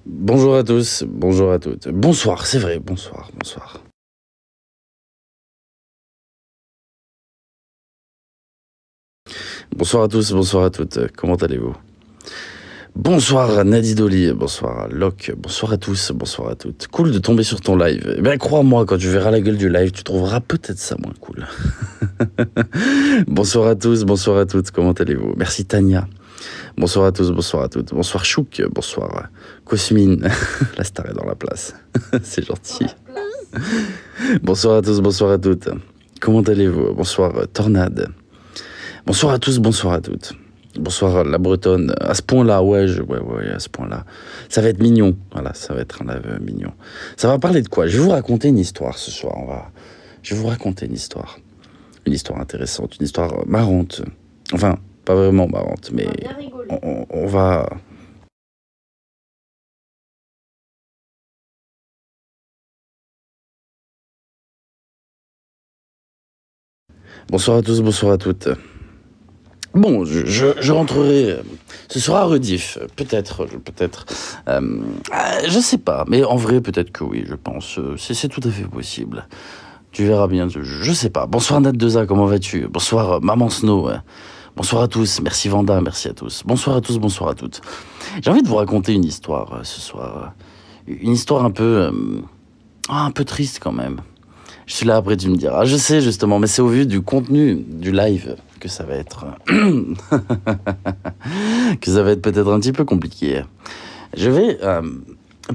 Bonjour à tous, bonjour à toutes. Bonsoir, c'est vrai, bonsoir, bonsoir. Bonsoir à tous, bonsoir à toutes. Comment allez-vous? Bonsoir à Nadidoli, bonsoir à Locke, bonsoir à tous, bonsoir à toutes. Cool de tomber sur ton live. Eh bien, crois-moi, quand tu verras la gueule du live, tu trouveras peut-être ça moins cool. Bonsoir à tous, bonsoir à toutes. Comment allez-vous? Merci Tania. Bonsoir à tous, bonsoir à toutes. Bonsoir Chouk, bonsoir Cosmine. La star est dans la place. C'est gentil. Bonsoir à tous, bonsoir à toutes. Comment allez-vous? Bonsoir Tornade. Bonsoir à tous, bonsoir à toutes. Bonsoir la Bretonne. À ce point-là, ouais, à ce point-là. Ça va être mignon. Voilà, ça va être un live mignon. Ça va parler de quoi? Je vais vous raconter une histoire ce soir. Je vais vous raconter une histoire. Une histoire intéressante, une histoire marrante. Enfin, pas vraiment marrante, mais on va... Bonsoir à tous, bonsoir à toutes. Bon, je rentrerai. Ce sera rediff, peut-être. Je sais pas, mais en vrai, peut-être que oui, je pense. C'est tout à fait possible. Tu verras bien, je sais pas. Bonsoir Nat2A, comment vas-tu? Bonsoir Maman Snow. Bonsoir à tous, merci Vanda, merci à tous. Bonsoir à tous, bonsoir à toutes. J'ai envie de vous raconter une histoire ce soir. Une histoire un peu triste quand même. Je suis là, après tu me diras. Je sais justement, mais c'est au vu du contenu du live que ça va être... que ça va être peut-être un petit peu compliqué. Je vais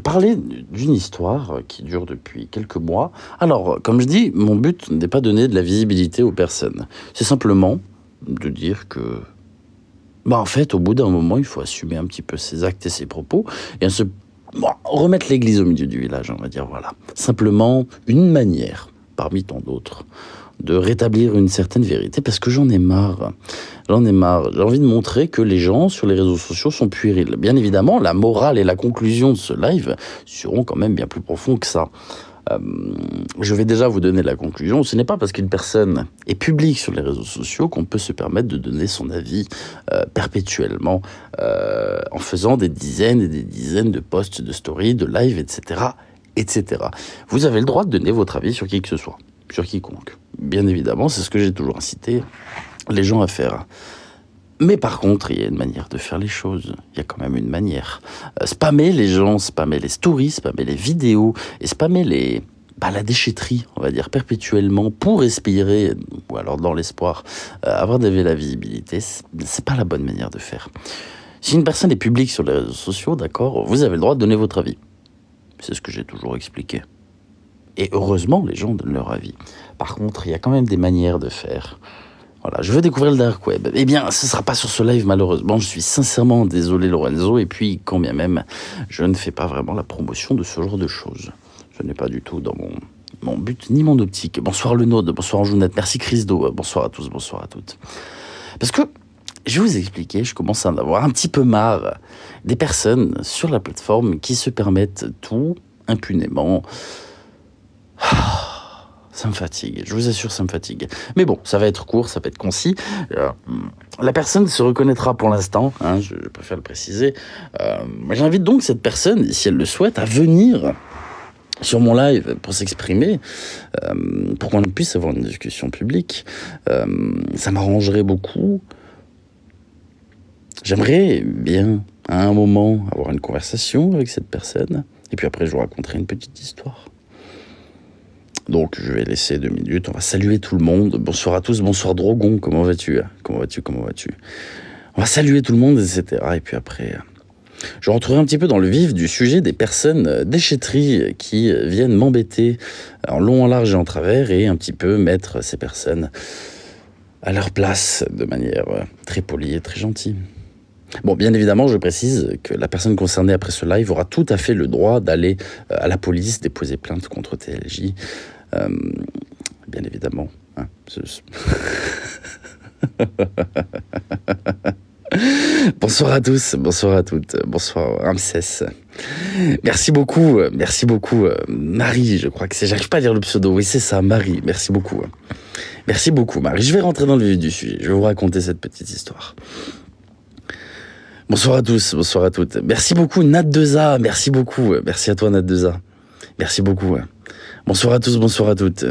parler d'une histoire qui dure depuis quelques mois. Alors, comme je dis, mon but n'est pas de donner de la visibilité aux personnes. C'est simplement de dire que... en fait, au bout d'un moment, il faut assumer un petit peu ses actes et ses propos et remettre l'église au milieu du village, on va dire, voilà. Simplement une manière, parmi tant d'autres, de rétablir une certaine vérité, parce que j'en ai marre. J'ai envie de montrer que les gens sur les réseaux sociaux sont puérils. Bien évidemment, la morale et la conclusion de ce live seront quand même bien plus profonds que ça. Je vais déjà vous donner la conclusion. Ce n'est pas parce qu'une personne est publique sur les réseaux sociaux qu'on peut se permettre de donner son avis perpétuellement en faisant des dizaines et des dizaines de posts, de stories, de lives, etc., etc. Vous avez le droit de donner votre avis sur qui que ce soit, sur quiconque. Bien évidemment, c'est ce que j'ai toujours incité les gens à faire. Mais par contre, il y a une manière de faire les choses. Il y a quand même une manière. Spammer les gens, spammer les stories, spammer les vidéos, et spammer la déchetterie, on va dire, perpétuellement, pour respirer, ou alors dans l'espoir, avoir de la visibilité, c'est pas la bonne manière de faire. Si une personne est publique sur les réseaux sociaux, d'accord, vous avez le droit de donner votre avis. C'est ce que j'ai toujours expliqué. Et heureusement, les gens donnent leur avis. Par contre, il y a quand même des manières de faire. Voilà, je veux découvrir le dark web. Eh bien, ce ne sera pas sur ce live, malheureusement. Je suis sincèrement désolé, Lorenzo. Et puis, quand bien même, je ne fais pas vraiment la promotion de ce genre de choses. Ce n'est pas du tout dans mon but ni mon optique. Bonsoir le Node, bonsoir Anjounette, merci Chrisdo, bonsoir à tous, bonsoir à toutes. Parce que, je vais vous expliquer, je commence à en avoir un petit peu marre des personnes sur la plateforme qui se permettent tout impunément. Ça me fatigue, je vous assure, ça me fatigue. Mais bon, ça va être court, ça va être concis. La personne se reconnaîtra pour l'instant, hein, je préfère le préciser. J'invite donc cette personne, si elle le souhaite, à venir sur mon live pour s'exprimer, pour qu'on puisse avoir une discussion publique. Ça m'arrangerait beaucoup. J'aimerais bien, à un moment, avoir une conversation avec cette personne. Et puis après, je vous raconterai une petite histoire. Donc, je vais laisser 2 minutes. On va saluer tout le monde. Bonsoir à tous. Bonsoir Drogon. Comment vas-tu? Comment vas-tu? On va saluer tout le monde, etc. Et puis après, je rentrerai un petit peu dans le vif du sujet des personnes déchetteries qui viennent m'embêter en long, en large et en travers et un petit peu mettre ces personnes à leur place de manière très polie et très gentille. Bon, bien évidemment, je précise que la personne concernée après ce live aura tout à fait le droit d'aller à la police déposer plainte contre TLJ. Bien évidemment. Hein, Bonsoir à tous, bonsoir à toutes, bonsoir Ramsès. Merci beaucoup, Marie, je crois que c'est... J'arrive pas à dire le pseudo, oui c'est ça, Marie, merci beaucoup. Merci beaucoup, Marie. Je vais rentrer dans le vif du sujet, je vais vous raconter cette petite histoire. Bonsoir à tous, bonsoir à toutes. Merci beaucoup Nat2A, merci beaucoup. Merci à toi Nat2A. Merci beaucoup. Bonsoir à tous, bonsoir à toutes.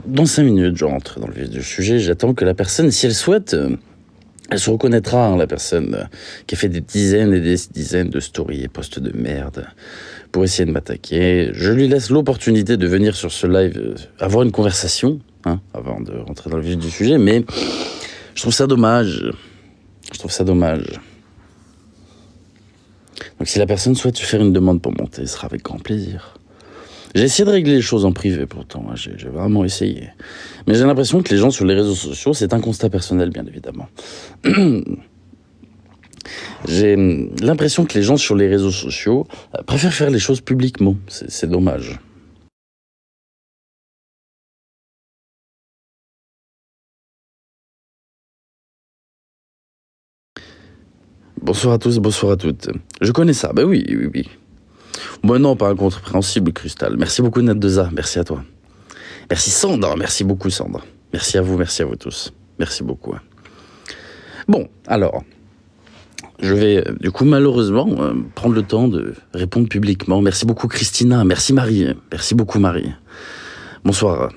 Dans 5 minutes, je rentre dans le vif du sujet. J'attends que la personne, si elle souhaite, elle se reconnaîtra, hein, la personne qui a fait des dizaines et des dizaines de stories et posts de merde pour essayer de m'attaquer. Je lui laisse l'opportunité de venir sur ce live, avoir une conversation, hein, avant de rentrer dans le vif du sujet, mais je trouve ça dommage. Je trouve ça dommage. Donc si la personne souhaite faire une demande pour monter, ce sera avec grand plaisir. J'ai essayé de régler les choses en privé pourtant, hein, j'ai vraiment essayé. Mais j'ai l'impression que les gens sur les réseaux sociaux, c'est un constat personnel bien évidemment. J'ai l'impression que les gens sur les réseaux sociaux préfèrent faire les choses publiquement, c'est dommage. Bonsoir à tous, bonsoir à toutes. Je connais ça, bah oui, oui, oui. Bon non, pas incompréhensible, Cristal. Merci beaucoup Nat2A, merci à toi. Merci Sandra, merci beaucoup Sandra. Merci à vous tous. Merci beaucoup. Bon, alors, je vais du coup malheureusement prendre le temps de répondre publiquement. Merci beaucoup Christina, merci Marie, merci beaucoup Marie. Bonsoir,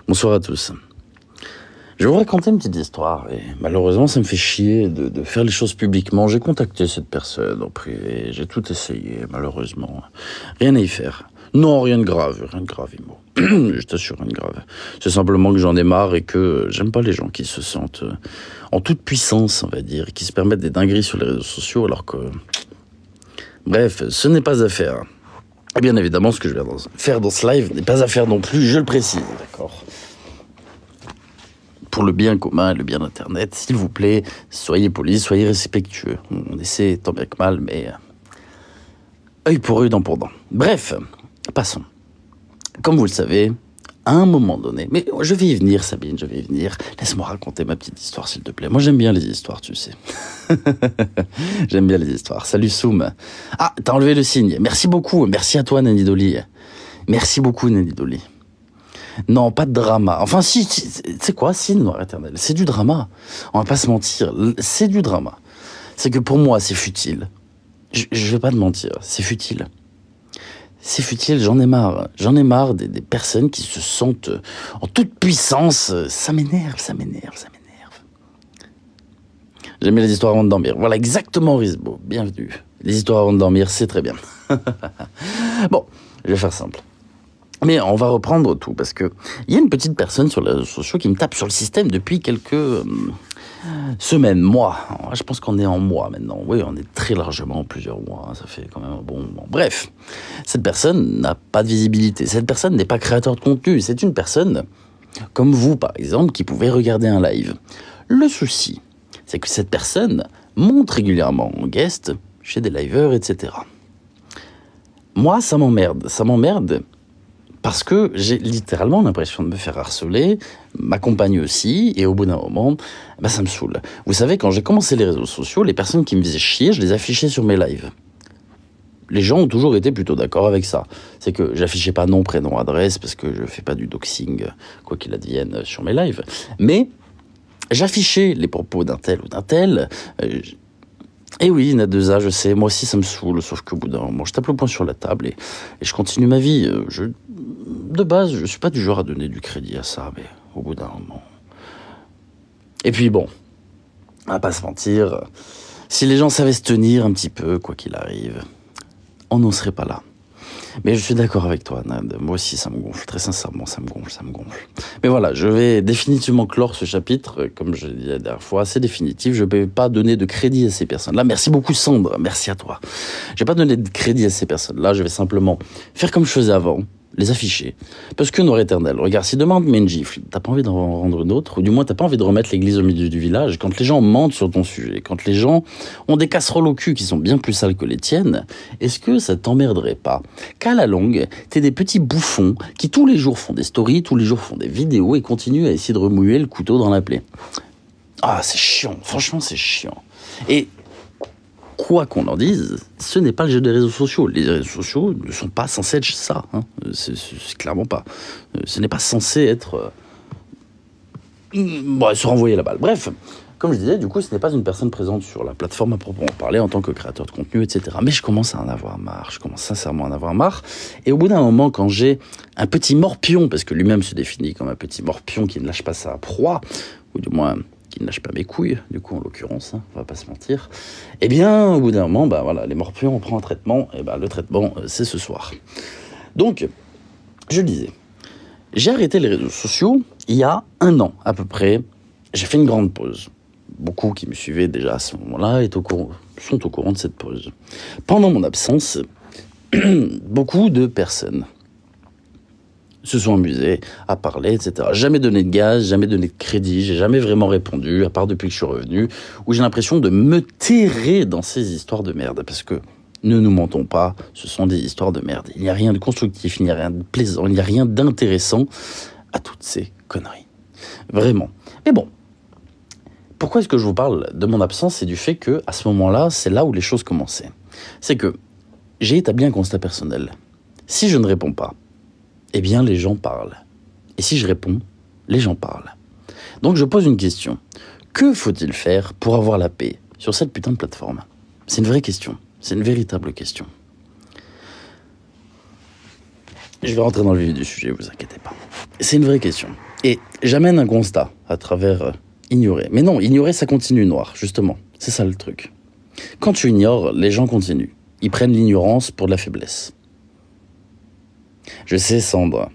bonsoir à tous. Je vais vous raconter une petite histoire et malheureusement ça me fait chier de faire les choses publiquement. J'ai contacté cette personne en privé, j'ai tout essayé, malheureusement. Rien à y faire. Non, rien de grave, Imo. Je t'assure, rien de grave. C'est simplement que j'en ai marre et que j'aime pas les gens qui se sentent en toute puissance, on va dire, et qui se permettent des dingueries sur les réseaux sociaux alors que... Bref, ce n'est pas à faire. Et bien évidemment, ce que je vais faire dans ce live n'est pas à faire non plus, je le précise, d'accord ? Pour le bien commun et le bien d'Internet, s'il vous plaît, soyez polis, soyez respectueux. On essaie tant bien que mal, mais œil pour œil, dent pour dent. Bref, passons. Comme vous le savez, à un moment donné, mais je vais y venir, Sabine, je vais y venir. Laisse-moi raconter ma petite histoire, s'il te plaît. Moi, j'aime bien les histoires, tu sais. J'aime bien les histoires. Salut, Soum. Ah, t'as enlevé le signe. Merci beaucoup. Merci à toi, Nani Dolly. Merci beaucoup, Nani Dolly. Non, pas de drama. Enfin, si, tu sais quoi, si, le Noir Éternel, c'est du drama. On va pas se mentir, c'est du drama. C'est que pour moi, c'est futile. Je vais pas te mentir, c'est futile. C'est futile, j'en ai marre. J'en ai marre des personnes qui se sentent en toute puissance. Ça m'énerve, ça m'énerve, ça m'énerve. J'aime bien les histoires avant de dormir. Voilà, exactement, Risbo. Bienvenue. Les histoires avant de dormir, c'est très bien. Bon, je vais faire simple. Mais on va reprendre tout, parce que il y a une petite personne sur les réseaux sociaux qui me tape sur le système depuis quelques semaines, mois. Je pense qu'on est en mois maintenant. Oui, on est très largement en plusieurs mois. Ça fait quand même un bon moment. Bref, cette personne n'a pas de visibilité. Cette personne n'est pas créateur de contenu. C'est une personne, comme vous par exemple, qui pouvait regarder un live. Le souci, c'est que cette personne monte régulièrement en guest chez des liveurs, etc. Moi, ça m'emmerde. Ça m'emmerde. Parce que j'ai littéralement l'impression de me faire harceler, ma compagne aussi, et au bout d'un moment, bah ça me saoule. Vous savez, quand j'ai commencé les réseaux sociaux, les personnes qui me faisaient chier, je les affichais sur mes lives. Les gens ont toujours été plutôt d'accord avec ça. C'est que j'affichais pas nom, prénom, adresse, parce que je fais pas du doxing, quoi qu'il advienne, sur mes lives. Mais j'affichais les propos d'un tel ou d'un tel. Et oui, Nat2A, je sais, moi aussi ça me saoule, sauf qu'au bout d'un moment, je tape le poing sur la table et je continue ma vie. De base, je suis pas du genre à donner du crédit à ça, mais au bout d'un moment... Et puis bon, on va pas se mentir, si les gens savaient se tenir un petit peu, quoi qu'il arrive, on n'en serait pas là. Mais je suis d'accord avec toi, Nad. Moi aussi, ça me gonfle. Très sincèrement, ça me gonfle, ça me gonfle. Mais voilà, je vais définitivement clore ce chapitre. Comme je l'ai dit la dernière fois, c'est définitif. Je ne vais pas donner de crédit à ces personnes-là. Merci beaucoup, Sandre. Merci à toi. Je ne vais pas donner de crédit à ces personnes-là. Je vais simplement faire comme je faisais avant. Les afficher. Parce que Noir Éternel, regarde, si demain on te met une gifle, t'as pas envie d'en rendre une autre, ou du moins t'as pas envie de remettre l'église au milieu du village, quand les gens mentent sur ton sujet, quand les gens ont des casseroles au cul qui sont bien plus sales que les tiennes, est-ce que ça t'emmerderait pas qu'à la longue, t'es des petits bouffons qui tous les jours font des stories, tous les jours font des vidéos et continuent à essayer de remuer le couteau dans la plaie? Ah, c'est chiant, franchement c'est chiant. Et quoi qu'on en dise, ce n'est pas le jeu des réseaux sociaux. Les réseaux sociaux ne sont pas censés être ça. Hein. C'est clairement pas. Ce n'est pas censé être se renvoyer la balle. Bref, comme je disais, du coup, ce n'est pas une personne présente sur la plateforme à proprement parler en tant que créateur de contenu, etc. Mais je commence à en avoir marre, je commence sincèrement à en avoir marre. Et au bout d'un moment, quand j'ai un petit morpion, parce que lui-même se définit comme un petit morpion qui ne lâche pas sa proie, ou du moins qui ne lâche pas mes couilles, du coup en l'occurrence, on va pas se mentir, eh bien, au bout d'un moment, voilà, les morpions, on prend un traitement, et le traitement, c'est ce soir. Donc, je le disais, j'ai arrêté les réseaux sociaux il y a 1 an à peu près. J'ai fait une grande pause. Beaucoup qui me suivaient déjà à ce moment-là sont au courant de cette pause. Pendant mon absence, beaucoup de personnes se sont amusées à parler, etc. Jamais donné de gaz, jamais donné de crédit, j'ai jamais vraiment répondu, à part depuis que je suis revenu, où j'ai l'impression de me terrer dans ces histoires de merde. Parce que, ne nous mentons pas, ce sont des histoires de merde. Il n'y a rien de constructif, il n'y a rien de plaisant, il n'y a rien d'intéressant à toutes ces conneries. Vraiment. Mais bon. Pourquoi est-ce que je vous parle de mon absence et du fait que, à ce moment-là, c'est là où les choses commençaient. C'est que j'ai établi un constat personnel. Si je ne réponds pas, eh bien les gens parlent. Et si je réponds, les gens parlent. Donc je pose une question. Que faut-il faire pour avoir la paix sur cette putain de plateforme? C'est une vraie question. C'est une véritable question. Je vais rentrer dans le vif du sujet, vous inquiétez pas. C'est une vraie question. Et j'amène un constat à travers... ignorer. Mais non, ignorer, ça continue noir, justement. C'est ça le truc. Quand tu ignores, les gens continuent. Ils prennent l'ignorance pour de la faiblesse. Je sais, Sandra.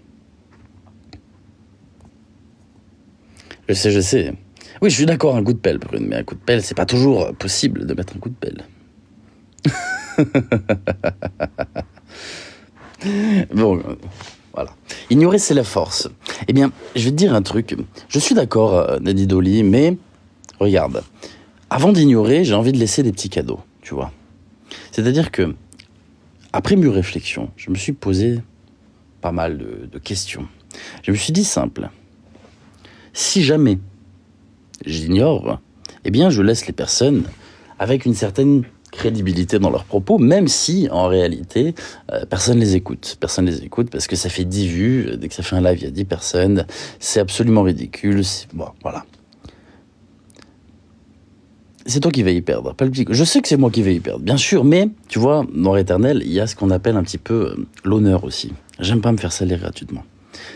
Je sais. Oui, je suis d'accord, un coup de pelle, Brune, mais un coup de pelle, c'est pas toujours possible de mettre un coup de pelle. Bon, voilà. Ignorer, c'est la force. Eh bien, je vais te dire un truc. Je suis d'accord, Nadi Dolly, mais regarde. Avant d'ignorer, j'ai envie de laisser des petits cadeaux, tu vois. C'est-à-dire que, après mûre réflexion, je me suis posé pas mal de questions. Je me suis dit simple. Si jamais j'ignore, eh bien, je laisse les personnes avec une certaine crédibilité dans leurs propos, même si, en réalité, personne les écoute. Personne les écoute parce que ça fait 10 vues, dès que ça fait un live, il y a 10 personnes, c'est absolument ridicule, bon, voilà. C'est toi qui vas y perdre, pas le petit. Je sais que c'est moi qui vais y perdre, bien sûr, mais, tu vois, dans l'éternel, il y a ce qu'on appelle un petit peu l'honneur aussi. J'aime pas me faire salir gratuitement.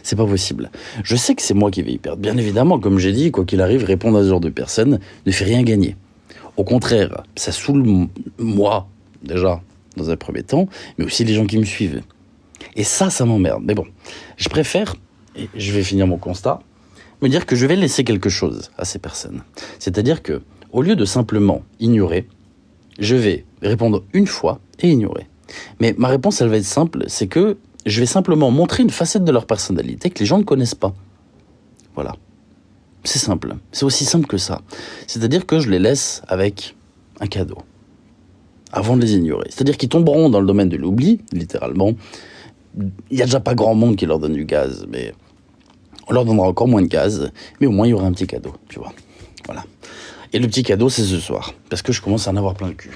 C'est pas possible. Je sais que c'est moi qui vais y perdre. Bien évidemment, comme j'ai dit, quoi qu'il arrive, répondre à ce genre de personnes ne fait rien gagner. Au contraire, ça saoule moi, déjà, dans un premier temps, mais aussi les gens qui me suivent. Et ça m'emmerde. Mais bon, je préfère, et je vais finir mon constat, me dire que je vais laisser quelque chose à ces personnes. C'est-à-dire que, au lieu de simplement ignorer, je vais répondre une fois et ignorer. Mais ma réponse, elle va être simple, c'est que je vais simplement montrer une facette de leur personnalité que les gens ne connaissent pas. Voilà. C'est simple. C'est aussi simple que ça. C'est-à-dire que je les laisse avec un cadeau. Avant de les ignorer. C'est-à-dire qu'ils tomberont dans le domaine de l'oubli, littéralement. Il n'y a déjà pas grand monde qui leur donne du gaz, mais on leur donnera encore moins de gaz, mais au moins il y aura un petit cadeau, tu vois. Voilà. Et le petit cadeau, c'est ce soir, parce que je commence à en avoir plein le cul.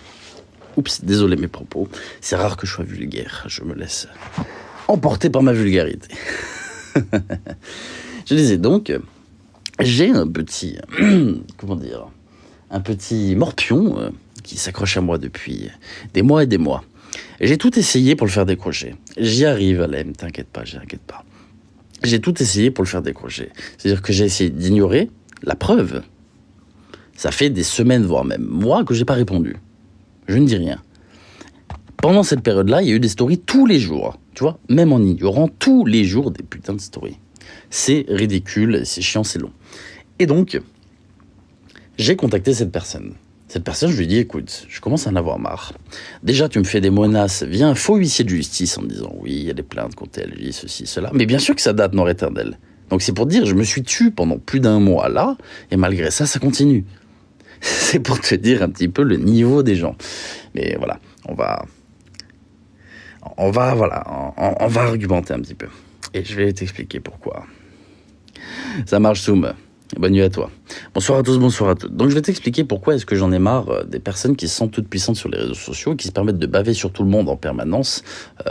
Oups, désolé mes propos. C'est rare que je sois vulgaire. Je me laisse emporter par ma vulgarité. Je disais donc... J'ai un petit, comment dire, un petit morpion qui s'accroche à moi depuis des mois et des mois. J'ai tout essayé pour le faire décrocher. J'y arrive, Alem, t'inquiète pas, j'inquiète pas. J'ai tout essayé pour le faire décrocher. C'est-à-dire que j'ai essayé d'ignorer la preuve. Ça fait des semaines, voire même mois, que j'ai pas répondu. Je ne dis rien. Pendant cette période-là, il y a eu des stories tous les jours. Tu vois, même en ignorant tous les jours des putains de stories. C'est ridicule, c'est chiant, c'est long. Et donc, j'ai contacté cette personne. Cette personne, je lui ai dit, écoute, je commence à en avoir marre. Déjà, tu me fais des menaces via un faux huissier de justice en me disant, oui, il y a des plaintes contre LG, ceci, cela. Mais bien sûr que ça date, Nord éternel. Donc c'est pour dire, je me suis tué pendant plus d'1 mois là, et malgré ça, ça continue. C'est pour te dire un petit peu le niveau des gens. Mais voilà, on va argumenter un petit peu. Et je vais t'expliquer pourquoi. Ça marche, Soum. Bonne nuit à toi. Bonsoir à tous, bonsoir à toutes. Donc je vais t'expliquer pourquoi est-ce que j'en ai marre des personnes qui se sentent toutes puissantes sur les réseaux sociaux, qui se permettent de baver sur tout le monde en permanence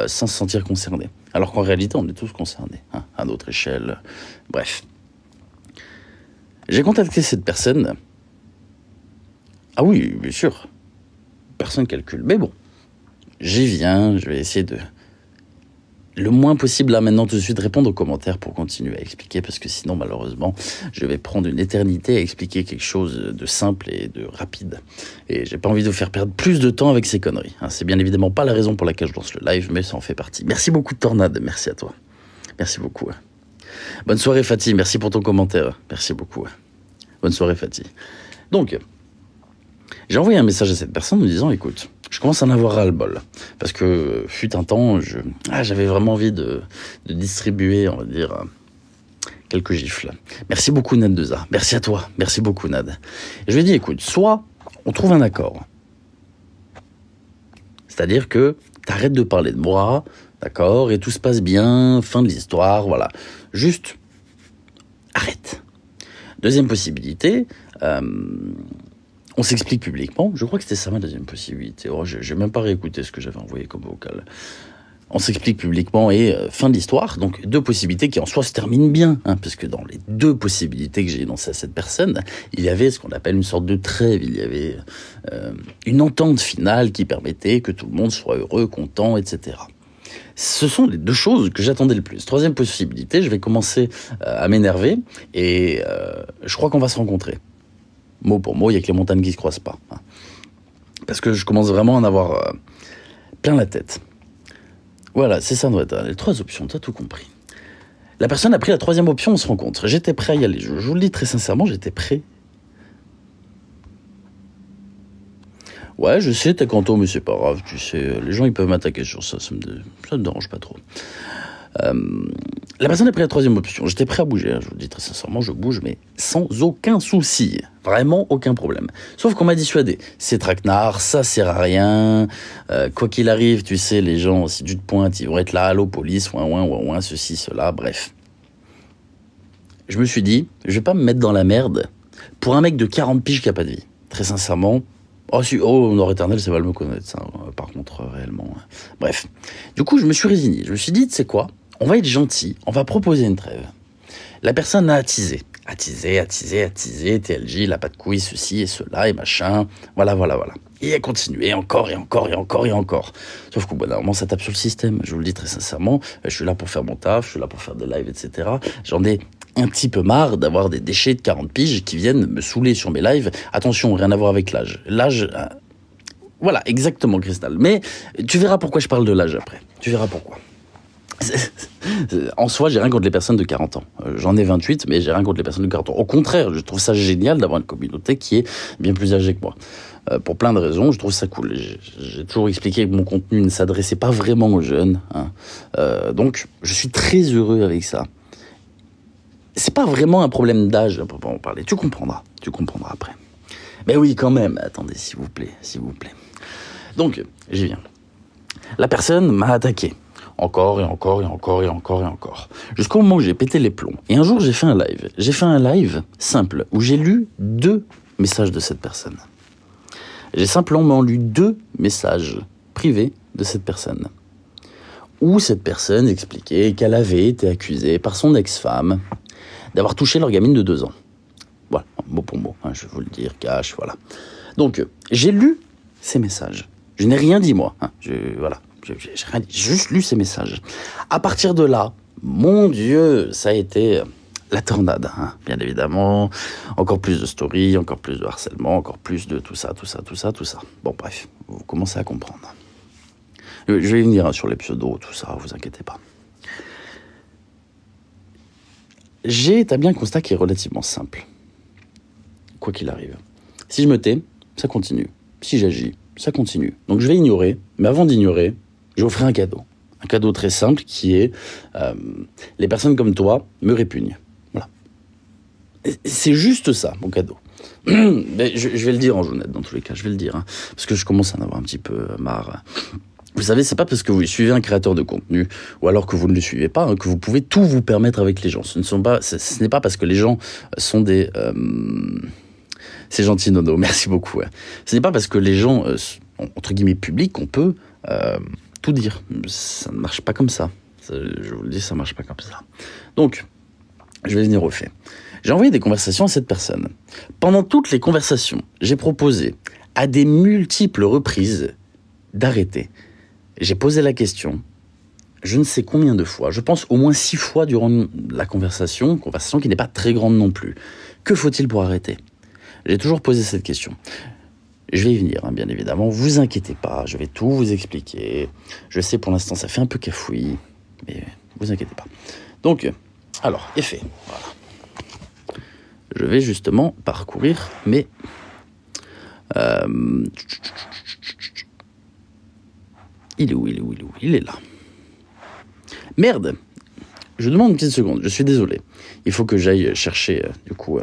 sans se sentir concernés. Alors qu'en réalité, on est tous concernés, hein, à notre échelle. Bref. J'ai contacté cette personne. Ah oui, bien sûr. Personne calcule. Mais bon, j'y viens, je vais essayer de... le moins possible là maintenant tout de suite répondre aux commentaires pour continuer à expliquer, parce que sinon malheureusement je vais prendre une éternité à expliquer quelque chose de simple et de rapide, et j'ai pas envie de vous faire perdre plus de temps avec ces conneries, hein. C'est bien évidemment pas la raison pour laquelle je lance le live, mais ça en fait partie. Merci beaucoup Tornade, merci à toi, merci beaucoup. Bonne soirée Fatih, merci pour ton commentaire, merci beaucoup. Bonne soirée Fatih. Donc j'ai envoyé un message à cette personne en me disant écoute, je commence à en avoir ras-le-bol. Parce que, fut un temps, j'avais vraiment envie de distribuer, on va dire, quelques gifles. Merci beaucoup, Nad Deza. Merci à toi. Merci beaucoup, Nad. Et je lui ai dit, écoute, soit on trouve un accord. C'est-à-dire que t'arrêtes de parler de moi, d'accord, et tout se passe bien, fin de l'histoire, voilà. Juste, arrête. Deuxième possibilité, on s'explique publiquement. Je crois que c'était ça ma deuxième possibilité. Oh, j'ai même pas réécouté ce que j'avais envoyé comme vocal. On s'explique publiquement et fin de l'histoire. Donc deux possibilités qui en soi se terminent bien, hein, parce que dans les deux possibilités que j'ai énoncées à cette personne, il y avait ce qu'on appelle une sorte de trêve. Il y avait une entente finale qui permettait que tout le monde soit heureux, content, etc. Ce sont les deux choses que j'attendais le plus. Troisième possibilité, je vais commencer à m'énerver et je crois qu'on va se rencontrer. Mot pour mot, il n'y a que les montagnes qui ne se croisent pas. Parce que je commence vraiment à en avoir plein la tête. Voilà, c'est ça, les trois options, tu as tout compris. La personne a pris la troisième option, on se rencontre. J'étais prêt à y aller, je vous le dis très sincèrement, j'étais prêt. Ouais, je sais, t'es canto, mais c'est pas grave, tu sais, les gens ils peuvent m'attaquer sur ça, ça me dérange pas trop. La personne a pris la troisième option. J'étais prêt à bouger, hein, je vous le dis très sincèrement, je bouge, mais sans aucun souci. Vraiment aucun problème. Sauf qu'on m'a dissuadé. C'est traquenard, ça sert à rien. Quoi qu'il arrive, tu sais, les gens, si tu te pointes, ils vont être là, allô, police, ouin, ceci, cela, bref. Je me suis dit, je vais pas me mettre dans la merde pour un mec de 40 piges qui a pas de vie. Très sincèrement. Oh, Nord éternel, ça va le me connaître, ça. Par contre, réellement. Bref. Du coup, je me suis résigné. Je me suis dit, tu sais quoi? On va être gentil, on va proposer une trêve. La personne a attisé, TLJ, il a pas de couilles, ceci et cela et machin, voilà. Et elle continue, et encore. Sauf qu'au bout d'un moment, ça tape sur le système, je vous le dis très sincèrement, je suis là pour faire mon taf, je suis là pour faire des lives, etc. J'en ai un petit peu marre d'avoir des déchets de 40 piges qui viennent me saouler sur mes lives. Attention, rien à voir avec l'âge. L'âge, voilà, exactement, Cristal. Mais tu verras pourquoi je parle de l'âge après, tu verras pourquoi. En soi, j'ai rien contre les personnes de 40 ans. J'en ai 28, mais j'ai rien contre les personnes de 40 ans. Au contraire, je trouve ça génial d'avoir une communauté qui est bien plus âgée que moi. Pour plein de raisons, je trouve ça cool. J'ai toujours expliqué que mon contenu ne s'adressait pas vraiment aux jeunes, hein. Donc, je suis très heureux avec ça. C'est pas vraiment un problème d'âge, on peut pas en parler. Tu comprendras après. Mais oui, quand même. Attendez, s'il vous plaît. Donc, j'y viens. La personne m'a attaqué. Encore. Jusqu'au moment où j'ai pété les plombs. Et un jour, j'ai fait un live. J'ai fait un live simple, où j'ai lu 2 messages de cette personne. J'ai simplement lu 2 messages privés de cette personne. Où cette personne expliquait qu'elle avait été accusée par son ex-femme d'avoir touché leur gamine de 2 ans. Voilà, mot pour mot, hein, je vais vous le dire, cash, voilà. Donc, j'ai lu ces messages. Je n'ai rien dit, moi. Hein, voilà. J'ai rien dit, j'ai juste lu ces messages. À partir de là, mon Dieu, ça a été la tornade, hein, bien évidemment. Encore plus de stories, encore plus de harcèlement, encore plus de tout ça. Bon, bref, vous commencez à comprendre. Je vais venir sur les pseudos, tout ça, vous inquiétez pas. J'ai établi un constat qui est relativement simple. Quoi qu'il arrive. Si je me tais, ça continue. Si j'agis, ça continue. Donc je vais ignorer, mais avant d'ignorer, je vais offrir un cadeau. Un cadeau très simple qui est les personnes comme toi me répugnent. Voilà. C'est juste ça, mon cadeau. Mais je vais le dire en jaunette, dans tous les cas, je vais le dire. Hein, parce que je commence à en avoir un petit peu marre. Vous savez, c'est pas parce que vous suivez un créateur de contenu, ou alors que vous ne le suivez pas, hein, que vous pouvez tout vous permettre avec les gens. Ce n'est pas parce que les gens sont des... C'est gentil, Nono, merci beaucoup. Ouais. Ce n'est pas parce que les gens, entre guillemets, publics, qu'on peut tout dire. Ça ne marche pas comme ça. Je vous le dis, ça ne marche pas comme ça. Donc, je vais venir au fait. J'ai envoyé des conversations à cette personne. Pendant toutes les conversations, j'ai proposé à des multiples reprises d'arrêter. J'ai posé la question, je ne sais combien de fois, je pense au moins 6 fois durant la conversation qui n'est pas très grande non plus. Que faut-il pour arrêter? J'ai toujours posé cette question. Je vais y venir, bien évidemment, vous inquiétez pas, je vais tout vous expliquer. Je sais pour l'instant ça fait un peu cafouillis, mais vous inquiétez pas. Donc, alors, effet, voilà. Je vais justement parcourir mes... Il est où? Il est là. Merde! Je demande une petite seconde, je suis désolé. Il faut que j'aille chercher, du coup...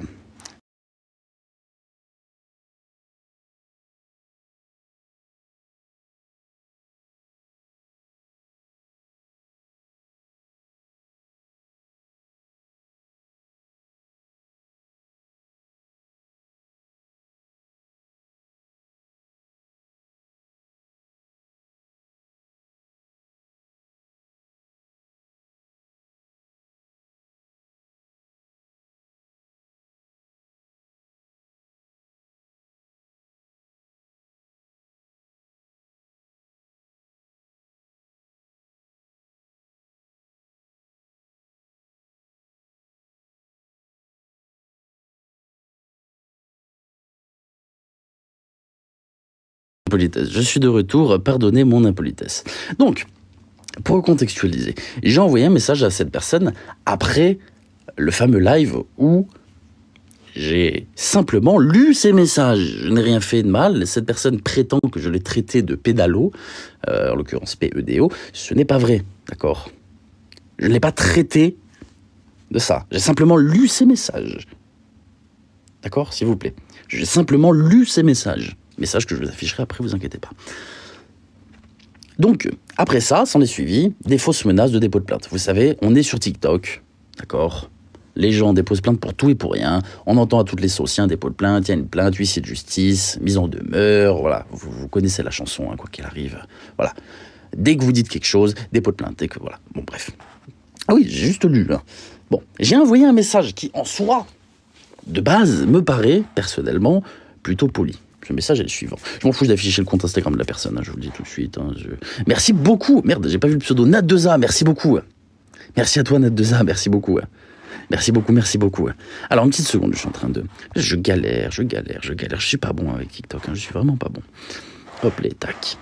Je suis de retour, pardonnez mon impolitesse. Donc, pour recontextualiser, j'ai envoyé un message à cette personne après le fameux live où j'ai simplement lu ces messages. Je n'ai rien fait de mal. Cette personne prétend que je l'ai traité de pédalo, en l'occurrence PEDO. Ce n'est pas vrai, d'accord? Je ne l'ai pas traité de ça. J'ai simplement lu ces messages. D'accord, s'il vous plaît. J'ai simplement lu ces messages. Message que je vous afficherai après, vous inquiétez pas. Donc, après ça, s'en est suivi des fausses menaces de dépôt de plainte. Vous savez, on est sur TikTok, d'accord? Les gens déposent plainte pour tout et pour rien. On entend à toutes les sauces, il y a un dépôt de plainte, il y a une plainte, huissier de justice, mise en demeure, voilà. Vous connaissez la chanson, hein, quoi qu'il arrive. Voilà. Dès que vous dites quelque chose, dépôt de plainte, dès que, voilà. Bon, bref. Ah oui, j'ai juste lu, hein. Bon, j'ai envoyé un message qui, en soi, de base, me paraît, personnellement, plutôt poli. Ce message est le suivant. Je m'en fous d'afficher le compte Instagram de la personne, hein, je vous le dis tout de suite. Hein, Merci beaucoup. Merde, j'ai pas vu le pseudo. Nat2A, merci beaucoup. Merci à toi, Nat2A, merci beaucoup. Merci beaucoup. Alors, une petite seconde, je suis en train de... Je galère. Je suis pas bon avec TikTok, hein, je suis vraiment pas bon. Hop les, tac.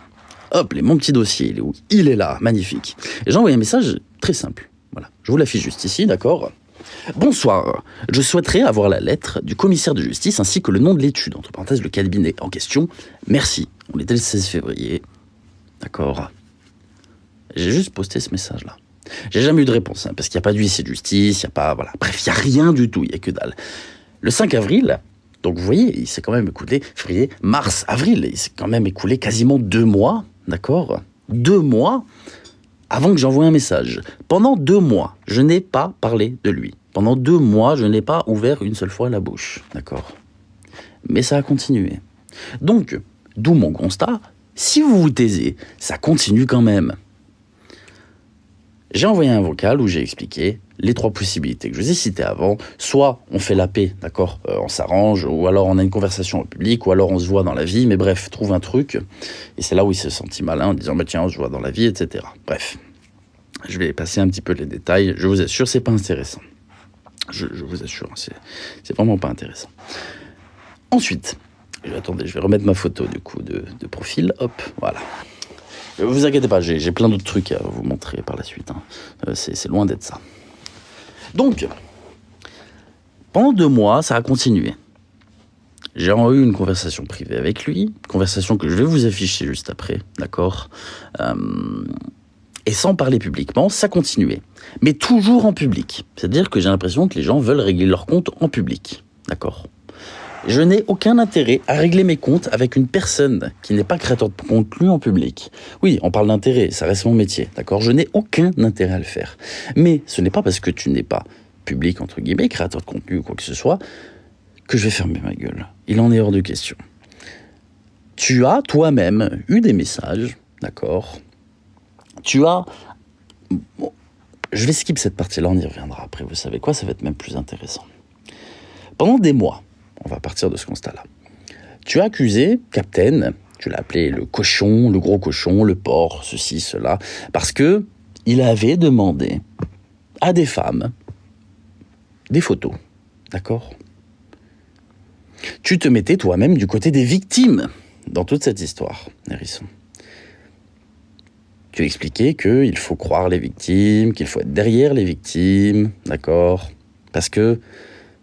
Hop les, mon petit dossier, il est où? Il est là, magnifique. Et j'ai envoyé un message très simple. Voilà, je vous l'affiche juste ici, d'accord? Bonsoir, je souhaiterais avoir la lettre du commissaire de justice ainsi que le nom de l'étude, entre parenthèses le cabinet en question. Merci. On était le 16 février. D'accord. J'ai juste posté ce message-là. J'ai jamais eu de réponse, hein, parce qu'il n'y a pas d'huissier de justice, il n'y a pas... Voilà. Bref, il n'y a rien du tout, il n'y a que dalle. Le 5 avril, donc vous voyez, il s'est quand même écoulé février, mars, avril, il s'est quand même écoulé quasiment 2 mois, d'accord? 2 mois avant que j'envoie un message. Pendant 2 mois, je n'ai pas parlé de lui. Pendant 2 mois, je n'ai pas ouvert une seule fois la bouche, d'accord? Mais ça a continué. Donc, d'où mon constat, si vous vous taisez, ça continue quand même. J'ai envoyé un vocal où j'ai expliqué les 3 possibilités que je vous ai citées avant. Soit on fait la paix, d'accord, on s'arrange, ou alors on a une conversation au public, ou alors on se voit dans la vie, mais bref, trouve un truc. Et c'est là où il s'est senti malin en disant, bah tiens, on se voit dans la vie, etc. Bref, je vais passer un petit peu les détails. Je vous assure, c'est pas intéressant. Je vous assure, c'est vraiment pas intéressant. Ensuite, attendez, je vais remettre ma photo du coup de profil, hop, voilà. Vous inquiétez pas, j'ai plein d'autres trucs à vous montrer par la suite, hein. C'est loin d'être ça. Donc, pendant 2 mois, ça a continué. J'ai eu une conversation privée avec lui, conversation que je vais vous afficher juste après, d'accord? Et sans parler publiquement, ça continuait. Mais toujours en public. C'est-à-dire que j'ai l'impression que les gens veulent régler leurs comptes en public, d'accord? Je n'ai aucun intérêt à régler mes comptes avec une personne qui n'est pas créateur de contenu en public. Oui, on parle d'intérêt, ça reste mon métier, d'accord? Je n'ai aucun intérêt à le faire. Mais ce n'est pas parce que tu n'es pas public, entre guillemets, créateur de contenu ou quoi que ce soit, que je vais fermer ma gueule. Il en est hors de question. Tu as toi-même eu des messages, d'accord? Tu as... Bon, je vais skip cette partie-là, on y reviendra après, vous savez quoi, ça va être même plus intéressant. Pendant des mois, on va partir de ce constat-là, tu as accusé Captain, tu l'as appelé le cochon, le gros cochon, le porc, ceci, cela, parce que il avait demandé à des femmes des photos, d'accord? Tu te mettais toi-même du côté des victimes dans toute cette histoire, Hérisson. Tu expliquais qu'il faut croire les victimes, qu'il faut être derrière les victimes, d'accord? Parce que,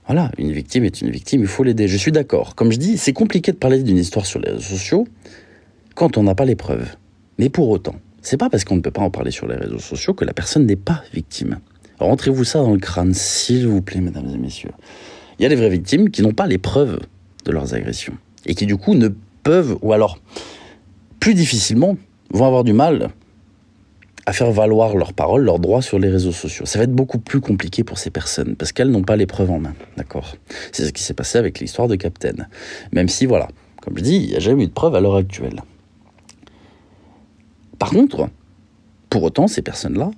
voilà, une victime est une victime, il faut l'aider. Je suis d'accord. Comme je dis, c'est compliqué de parler d'une histoire sur les réseaux sociaux quand on n'a pas les preuves. Mais pour autant, c'est pas parce qu'on ne peut pas en parler sur les réseaux sociaux que la personne n'est pas victime. Rentrez-vous ça dans le crâne, s'il vous plaît, mesdames et messieurs. Il y a des vraies victimes qui n'ont pas les preuves de leurs agressions et qui, du coup, ne peuvent, ou alors, plus difficilement, vont avoir du mal à faire valoir leurs paroles, leurs droits sur les réseaux sociaux. Ça va être beaucoup plus compliqué pour ces personnes, parce qu'elles n'ont pas les preuves en main, d'accord? C'est ce qui s'est passé avec l'histoire de Captain. Même si, voilà, comme je dis, il n'y a jamais eu de preuves à l'heure actuelle. Par contre, pour autant, ces personnes-là,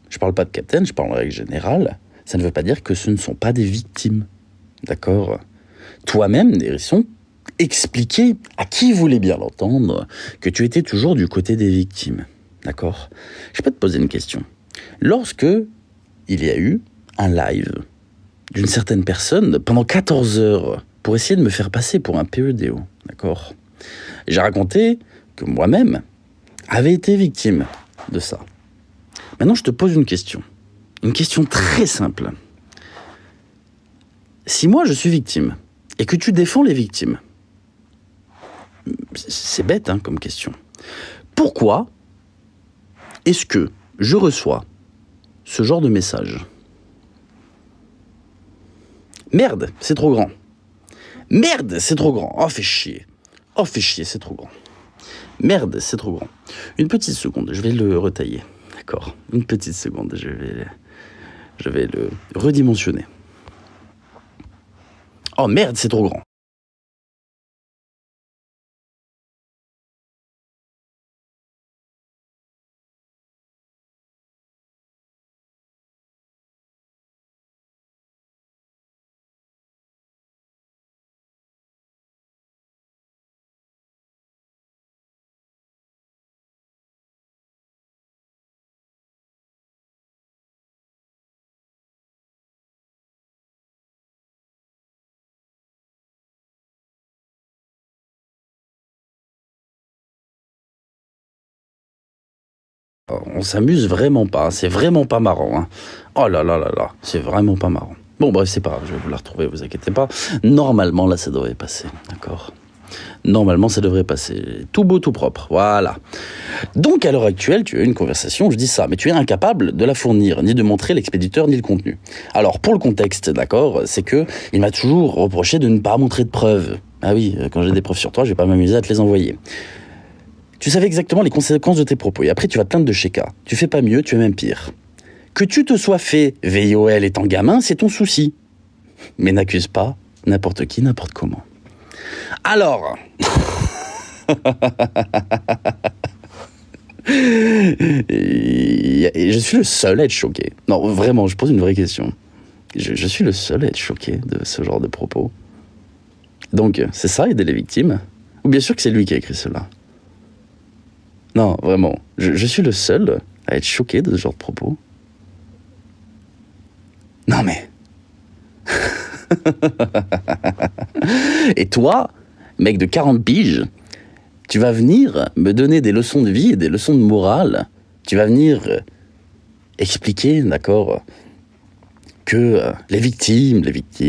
je ne parle pas de Captain, je parle en règle générale, ça ne veut pas dire que ce ne sont pas des victimes, d'accord? Toi-même, Hérisson, expliquer à qui voulait bien l'entendre que tu étais toujours du côté des victimes. D'accord? Je peux te poser une question. Lorsque il y a eu un live d'une certaine personne pendant 14 heures pour essayer de me faire passer pour un PEDO, d'accord? J'ai raconté que moi-même avait été victime de ça. Maintenant, je te pose une question très simple. Si moi je suis victime et que tu défends les victimes, c'est bête hein, comme question. Pourquoi est-ce que je reçois ce genre de message? Merde, c'est trop grand. Merde, c'est trop grand. Oh, fais chier. Oh, fais chier, c'est trop grand. Merde, c'est trop grand. Une petite seconde, je vais le retailler. D'accord? Une petite seconde, je vais le redimensionner. Oh, merde, c'est trop grand. On s'amuse vraiment pas, c'est vraiment pas marrant. Hein. Oh là là là là, c'est vraiment pas marrant. Bon, bref, c'est pas grave, je vais vous la retrouver, vous inquiétez pas. Normalement, là, ça devrait passer, d'accord? Normalement, ça devrait passer. Tout beau, tout propre, voilà. Donc, à l'heure actuelle, tu as une conversation, je dis ça, mais tu es incapable de la fournir, ni de montrer l'expéditeur, ni le contenu. Alors, pour le contexte, d'accord, c'est que il m'a toujours reproché de ne pas montrer de preuves. Ah oui, quand j'ai des preuves sur toi, je vais pas m'amuser à te les envoyer. Tu savais exactement les conséquences de tes propos, et après tu vas te plaindre de Sheka. Tu fais pas mieux, tu es même pire. Que tu te sois fait VIOL étant gamin, c'est ton souci. Mais n'accuse pas n'importe qui, n'importe comment. Alors... Et je suis le seul à être choqué. Non, vraiment, je pose une vraie question. Je suis le seul à être choqué de ce genre de propos. Donc, c'est ça, aider les victimes? Ou bien sûr que c'est lui qui a écrit cela? Non, vraiment, je suis le seul à être choqué de ce genre de propos. Non mais... Et toi, mec de 40 piges, tu vas venir me donner des leçons de vie et des leçons de morale. Tu vas venir expliquer, d'accord, que les victimes,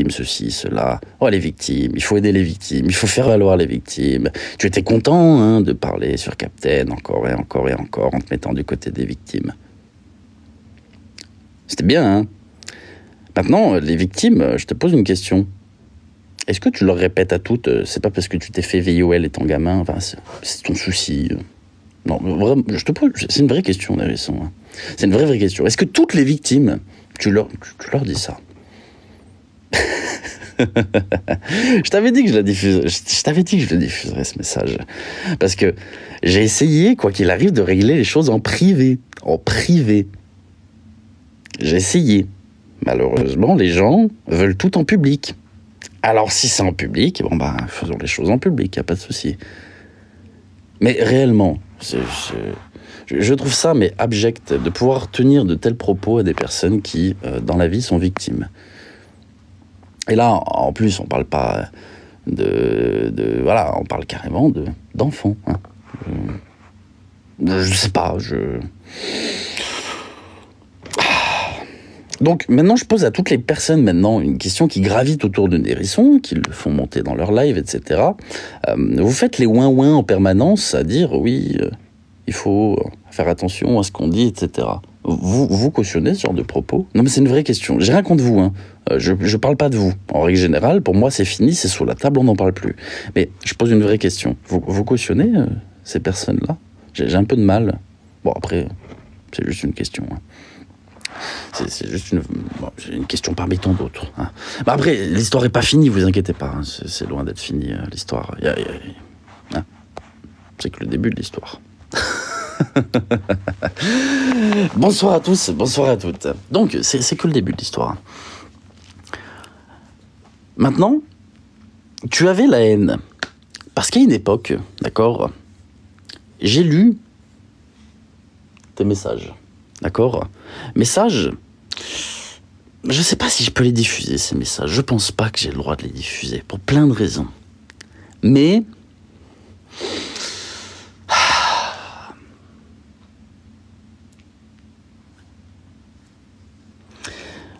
ceci, cela, oh les victimes, il faut aider les victimes, il faut faire valoir les victimes. Tu étais content hein, de parler sur Captain encore et encore et encore en te mettant du côté des victimes. C'était bien, hein? Maintenant, les victimes, je te pose une question. Est-ce que tu leur répètes à toutes, c'est pas parce que tu t'es fait VIOL étant gamin, enfin, c'est ton souci. Non, vraiment, je te pose, c'est une vraie question, Hérisson. Hein. C'est une vraie question. Est-ce que toutes les victimes, tu leur dis ça? Je t'avais dit que je la diffuserais. Je t'avais dit que je le diffuserais, ce message. Parce que j'ai essayé, quoi qu'il arrive, de régler les choses en privé. En privé. J'ai essayé. Malheureusement, les gens veulent tout en public. Alors si c'est en public, bon bah faisons les choses en public, y a pas de souci. Mais réellement, je trouve ça mais abject de pouvoir tenir de tels propos à des personnes qui, dans la vie, sont victimes. Et là, en plus, on parle pas voilà, on parle carrément d'enfants. Hein. Je sais pas, Donc maintenant, je pose à toutes les personnes maintenant une question qui gravite autour de Nérisson, qui le font monter dans leur live, etc. Vous faites les ouin-ouin en permanence à dire oui, il faut faire attention à ce qu'on dit, etc. Vous cautionnez ce genre de propos? Non mais c'est une vraie question. J'ai rien contre vous, hein. Je parle pas de vous. En règle générale, pour moi c'est fini, c'est sous la table, on n'en parle plus. Mais je pose une vraie question. Vous cautionnez ces personnes-là? J'ai un peu de mal. Bon après, c'est juste une question. Hein. C'est juste une question parmi tant d'autres. Hein. Bah après, l'histoire est pas finie, vous inquiétez pas. Hein. C'est loin d'être fini, l'histoire. Hein. C'est que le début de l'histoire. Bonsoir à tous, bonsoir à toutes. Donc, c'est que le début de l'histoire. Maintenant, tu avais la haine. Parce qu'à une époque, d'accord, j'ai lu tes messages. D'accord? Messages, je sais pas si je peux les diffuser, ces messages. Je pense pas que j'ai le droit de les diffuser, pour plein de raisons. Mais...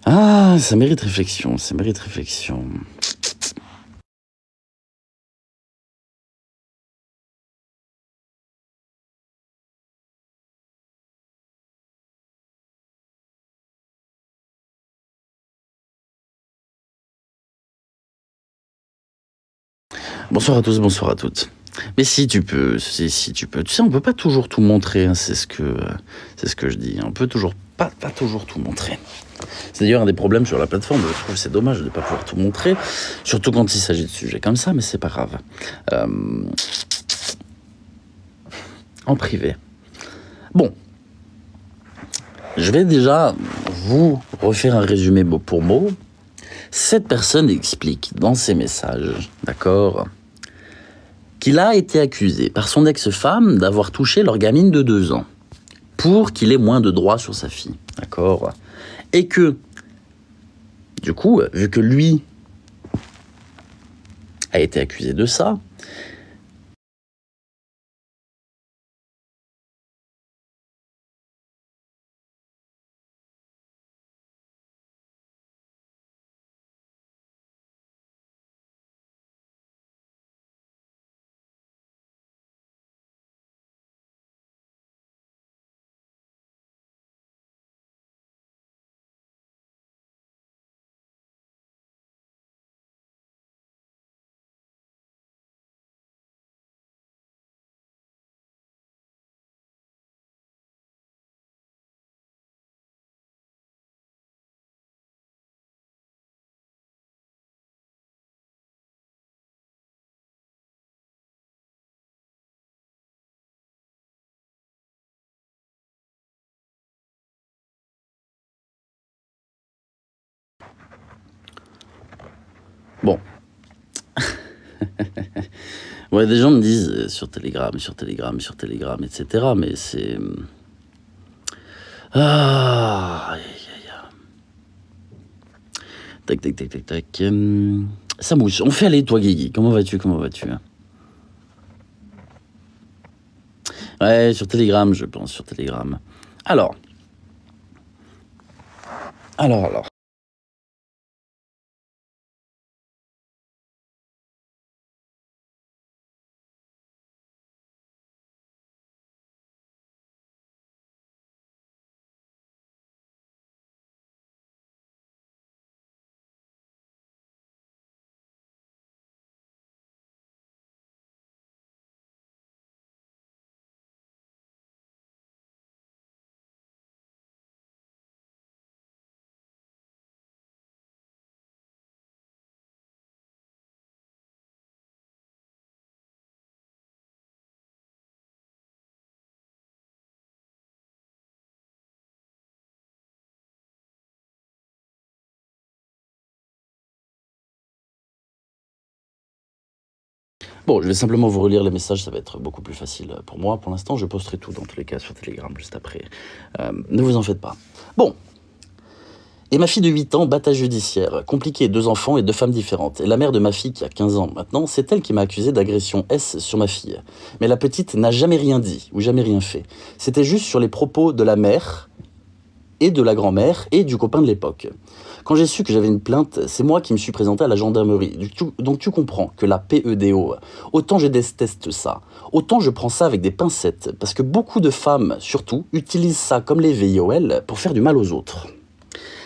Ah, ça mérite réflexion, ça mérite réflexion. Bonsoir à tous, bonsoir à toutes. Mais si tu peux, si tu peux. Tu sais, on peut pas toujours tout montrer, hein, c'est ce que je dis. On peut toujours pas toujours tout montrer. C'est d'ailleurs un des problèmes sur la plateforme. Je trouve que c'est dommage de ne pas pouvoir tout montrer, surtout quand il s'agit de sujets comme ça, mais c'est pas grave. En privé. Bon. Je vais déjà vous refaire un résumé mot pour mot. Cette personne explique dans ses messages, d'accord, qu'il a été accusé par son ex-femme d'avoir touché leur gamine de 2 ans pour qu'il ait moins de droits sur sa fille, d'accord, et que, du coup, vu que lui a été accusé de ça, bon. Ouais, des gens me disent sur Telegram, etc. Mais c'est... Ah... Tac, tac, tac, tac, tac. Ça mouche. On fait aller, toi, Guigui. Comment vas-tu? Ouais, sur Telegram, je pense, sur Telegram. Alors. Bon, je vais simplement vous relire les messages, ça va être beaucoup plus facile pour moi. Pour l'instant, je posterai tout dans tous les cas sur Telegram juste après. Ne vous en faites pas. Bon. Et ma fille de 8 ans, bataille judiciaire. Compliqué, 2 enfants et 2 femmes différentes. Et la mère de ma fille, qui a 15 ans maintenant, c'est elle qui m'a accusé d'agression S sur ma fille. Mais la petite n'a jamais rien dit, ou jamais rien fait. C'était juste sur les propos de la mère, et de la grand-mère, et du copain de l'époque. Quand j'ai su que j'avais une plainte, c'est moi qui me suis présenté à la gendarmerie. Donc tu comprends que la PEDO, autant je déteste ça, autant je prends ça avec des pincettes, parce que beaucoup de femmes, surtout, utilisent ça comme les VIOL pour faire du mal aux autres.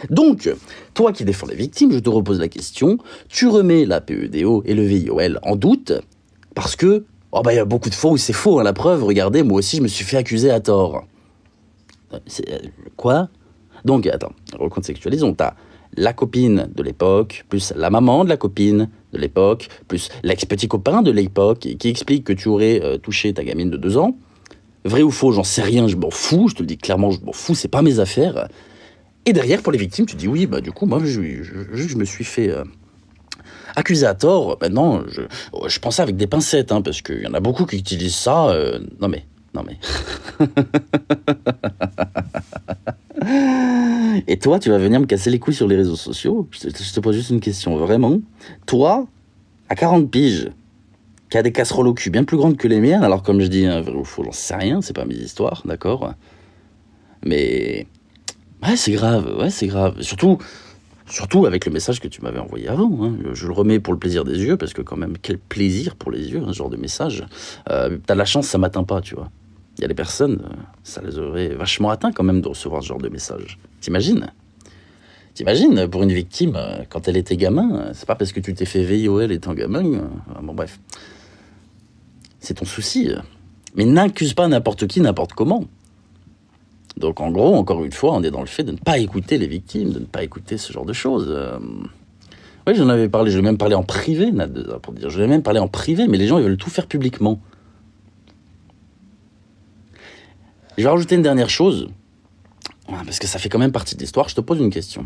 Donc, toi qui défends les victimes, je te repose la question, tu remets la PEDO et le VIOL en doute, parce que, y a beaucoup de fois où c'est faux, hein, la preuve, regardez, moi aussi je me suis fait accuser à tort. Quoi? Donc, attends, recontextualisons, t'as la copine de l'époque, plus la maman de la copine de l'époque, plus l'ex-petit copain de l'époque, qui explique que tu aurais touché ta gamine de 2 ans. Vrai ou faux, j'en sais rien, je m'en fous, je te le dis clairement, je m'en fous, c'est pas mes affaires. Et derrière, pour les victimes, tu dis oui, du coup, moi, je me suis fait accuser à tort. Maintenant, je pense ça avec des pincettes, hein, parce qu'il y en a beaucoup qui utilisent ça. Non mais. Et toi, tu vas venir me casser les couilles sur les réseaux sociaux? Je te pose juste une question, vraiment. Toi, à 40 piges, qui a des casseroles au cul bien plus grandes que les miennes, alors comme je dis, hein, vrai ou faux, j'en sais rien, c'est pas mes histoires, d'accord? Mais... ouais, c'est grave. Surtout avec le message que tu m'avais envoyé avant. Hein. Je le remets pour le plaisir des yeux, parce que quand même, quel plaisir pour les yeux, hein, ce genre de message. T'as de la chance, ça m'atteint pas, tu vois. Il y a des personnes, ça les aurait vachement atteints quand même de recevoir ce genre de message. T'imagines, pour une victime, quand elle était gamin, c'est pas parce que tu t'es fait VIOL étant gamin. Bon, bref. C'est ton souci. Mais n'accuse pas n'importe qui, n'importe comment. Donc en gros, encore une fois, on est dans le fait de ne pas écouter les victimes, de ne pas écouter ce genre de choses. Oui, j'en avais parlé, je l'ai même parlé en privé, pour dire. Je l'ai même parlé en privé, mais les gens, ils veulent tout faire publiquement. Je vais rajouter une dernière chose, parce que ça fait quand même partie de l'histoire, je te pose une question.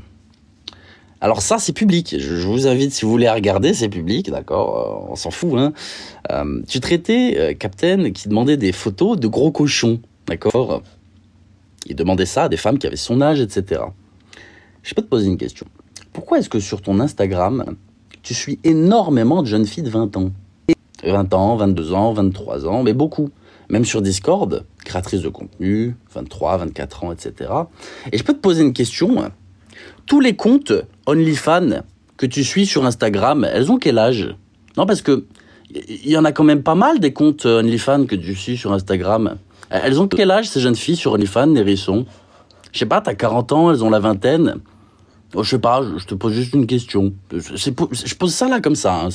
Alors ça, c'est public, je vous invite, si vous voulez, à regarder, c'est public, d'accord, on s'en fout, hein. Tu traitais Captain qui demandait des photos de gros cochons, d'accord. Il demandait ça à des femmes qui avaient son âge, etc. Je peux te poser une question. Pourquoi est-ce que sur ton Instagram, tu suis énormément de jeunes filles de 20 ans 20 ans, 22 ans, 23 ans, mais beaucoup. Même sur Discord, créatrices de contenu, 23, 24 ans, etc. Et je peux te poser une question. Tous les comptes OnlyFans que tu suis sur Instagram, elles ont quel âge? Non, parce que il y en a quand même pas mal des comptes OnlyFans que tu suis sur Instagram. Elles ont quel âge, ces jeunes filles sur OnlyFans, les hérissons? Je sais pas, t'as 40 ans, elles ont la vingtaine. Oh, je sais pas, je te pose juste une question. Je pose ça là comme ça. Hein,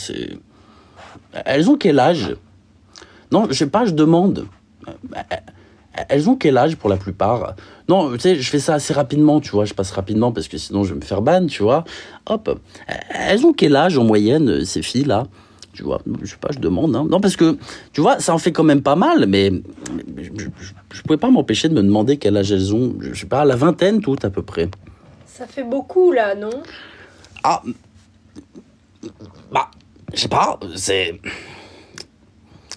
elles ont quel âge? Non, je sais pas, je demande. Elles ont quel âge pour la plupart? Non, tu sais, je fais ça assez rapidement, tu vois. Je passe rapidement parce que sinon je vais me faire ban, tu vois. Hop. Elles ont quel âge en moyenne, ces filles-là? Tu vois, je sais pas, je demande. Hein. Non, parce que, tu vois, ça en fait quand même pas mal, mais je pouvais pas m'empêcher de me demander quel âge elles ont. Je sais pas, la vingtaine, toutes à peu près. Ça fait beaucoup, là, non? Ah, je sais pas,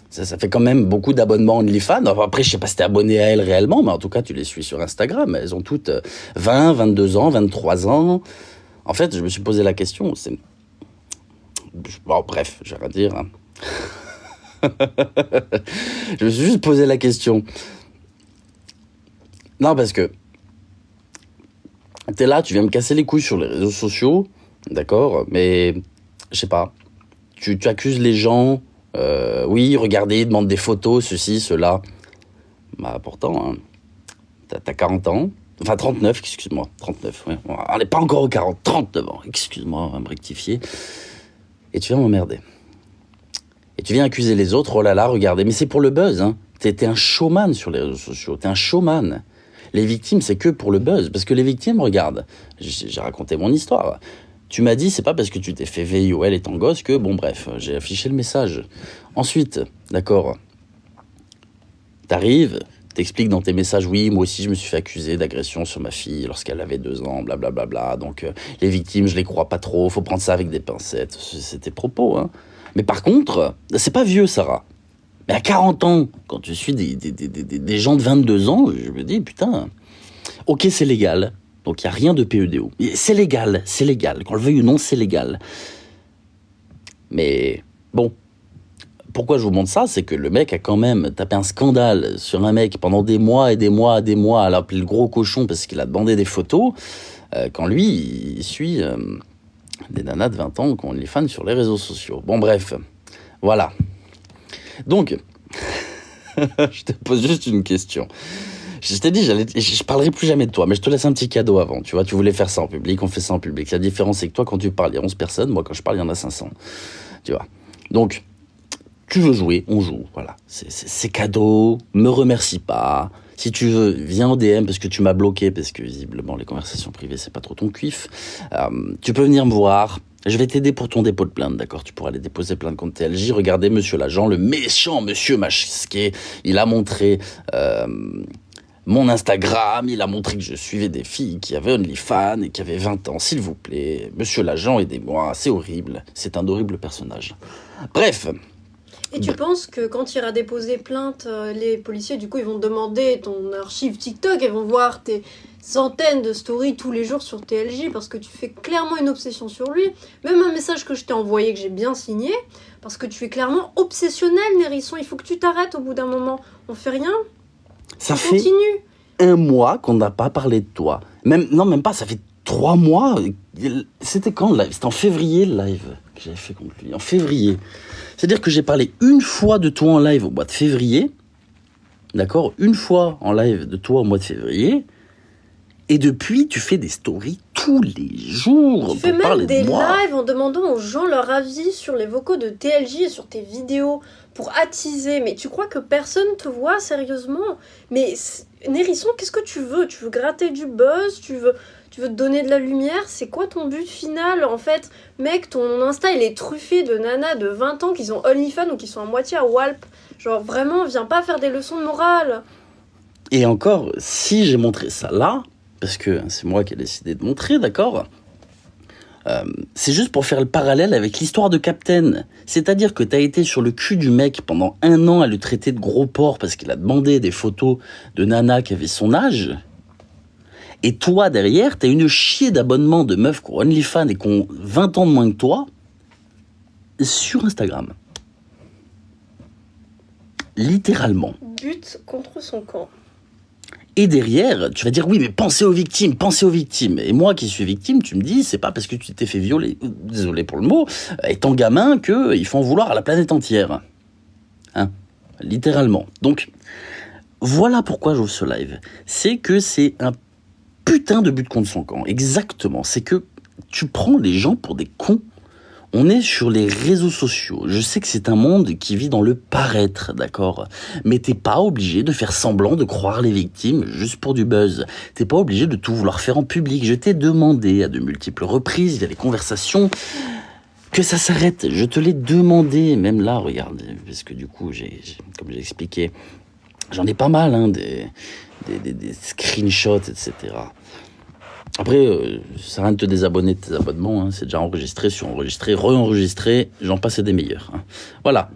ça fait quand même beaucoup d'abonnements OnlyFans. Enfin, après, je sais pas si t'es abonné à elles réellement, mais en tout cas, tu les suis sur Instagram. Elles ont toutes 20, 22 ans, 23 ans. En fait, je me suis posé la question, bon, bref, je vais rien dire. Hein. Je me suis juste posé la question. Non, parce que t'es là, tu viens me casser les couilles sur les réseaux sociaux, d'accord, mais je sais pas. Tu accuses les gens, oui, regardez, ils demandent des photos, ceci, cela. Bah pourtant, hein, t'as 40 ans, enfin 39, excuse-moi, 39, ouais. On n'est pas encore aux 40, 39 ans, excuse-moi, on va me rectifier. Et tu viens m'emmerder. Et tu viens accuser les autres, oh là là, regardez, mais c'est pour le buzz, hein. T'es un showman sur les réseaux sociaux, t'es un showman. Les victimes, c'est que pour le buzz, parce que les victimes, regarde, j'ai raconté mon histoire. Tu m'as dit, c'est pas parce que tu t'es fait VIOL étant gosse que, bon bref, j'ai affiché le message. Ensuite, d'accord, t'arrives, t'expliques dans tes messages, oui, moi aussi je me suis fait accuser d'agression sur ma fille lorsqu'elle avait 2 ans, blablabla, donc les victimes, je les crois pas trop, faut prendre ça avec des pincettes, c'est tes propos, hein. Mais par contre, c'est pas vieux, Sarah. Mais à 40 ans, quand tu suis des gens de 22 ans, je me dis, putain, ok, c'est légal. Donc il n'y a rien de PEDO. C'est légal, c'est légal. Qu'on le veuille ou non, c'est légal. Mais bon, pourquoi je vous montre ça? C'est que le mec a quand même tapé un scandale sur un mec pendant des mois et des mois et des mois, à l'appeler le gros cochon parce qu'il a demandé des photos, quand lui, il suit des nanas de 20 ans qui ont les fans sur les réseaux sociaux. Bon bref, voilà. Donc, je te pose juste une question. Je t'ai dit, je parlerai plus jamais de toi, mais je te laisse un petit cadeau avant. Tu vois, tu voulais faire ça en public, on fait ça en public. La différence, c'est que toi, quand tu parles, il y a 11 personnes. Moi, quand je parle, il y en a 500. Tu vois. Donc, tu veux jouer, on joue. Voilà. C'est cadeau. Me remercie pas. Si tu veux, viens en DM parce que tu m'as bloqué, parce que visiblement, les conversations privées, c'est pas trop ton kiff. Tu peux venir me voir. Je vais t'aider pour ton dépôt de plainte, d'accord? Tu pourras aller déposer plainte contre TLJ. Regardez, monsieur l'agent, le méchant monsieur masqué. Il a montré mon Instagram, il a montré que je suivais des filles qui avaient OnlyFans et qui avaient 20 ans. S'il vous plaît, monsieur l'agent, aidez-moi, c'est horrible. C'est un horrible personnage. Bref. Et tu penses que quand tu iras déposer plainte, les policiers, du coup, ils vont te demander ton archive TikTok, ils vont voir tes centaines de stories tous les jours sur TLJ parce que tu fais clairement une obsession sur lui. Même un message que je t'ai envoyé, que j'ai bien signé, parce que tu es clairement obsessionnel, Nérisson. Il faut que tu t'arrêtes au bout d'un moment. On fait rien. Ça fait 1 mois qu'on n'a pas parlé de toi. Même pas, ça fait 3 mois. C'était quand le live? C'était en février le live que j'avais fait contre lui. En février. C'est-à-dire que j'ai parlé une fois de toi en live au mois de février. D'accord? Une fois en live de toi au mois de février. Et depuis, tu fais des stories tous les jours. Tu fais même des lives en demandant aux gens leur avis sur les vocaux de TLJ et sur tes vidéos pour attiser. Mais tu crois que personne te voit sérieusement? Mais Nérisson, qu'est-ce que tu veux? Tu veux gratter du buzz? Tu veux te donner de la lumière? C'est quoi ton but final? En fait, mec, ton Insta, il est truffé de nanas de 20 ans qui sont OnlyFans ou qui sont à moitié à Walp. Genre, vraiment, viens pas faire des leçons de morale. Et encore, si j'ai montré ça là, parce que c'est moi qui ai décidé de montrer, d'accord? C'est juste pour faire le parallèle avec l'histoire de Captain. C'est-à-dire que t'as été sur le cul du mec pendant 1 an à le traiter de gros porc parce qu'il a demandé des photos de nana qui avait son âge. Et toi, derrière, t'as une chier d'abonnements de meufs qui ont OnlyFans et qui ont 20 ans de moins que toi sur Instagram. Littéralement. But contre son camp. Et derrière, tu vas dire, oui, mais pensez aux victimes, pensez aux victimes. Et moi qui suis victime, tu me dis, c'est pas parce que tu t'es fait violer, désolé pour le mot, étant gamin, qu'il faut en vouloir à la planète entière. Hein? Littéralement. Donc, voilà pourquoi j'ouvre ce live. C'est que c'est un putain de but contre son camp. Exactement. C'est que tu prends les gens pour des cons. On est sur les réseaux sociaux. Je sais que c'est un monde qui vit dans le paraître, d'accord? Mais t'es pas obligé de faire semblant de croire les victimes juste pour du buzz. T'es pas obligé de tout vouloir faire en public. Je t'ai demandé à de multiples reprises, via les conversations, que ça s'arrête. Je te l'ai demandé. Même là, regarde, parce que du coup, comme j'ai expliqué, j'en ai pas mal, hein, des screenshots, etc. Après, ça sert à rien de te désabonner de tes abonnements, hein, c'est déjà enregistré, sur-enregistré, re-enregistré, j'en passe des meilleurs. Hein. Voilà.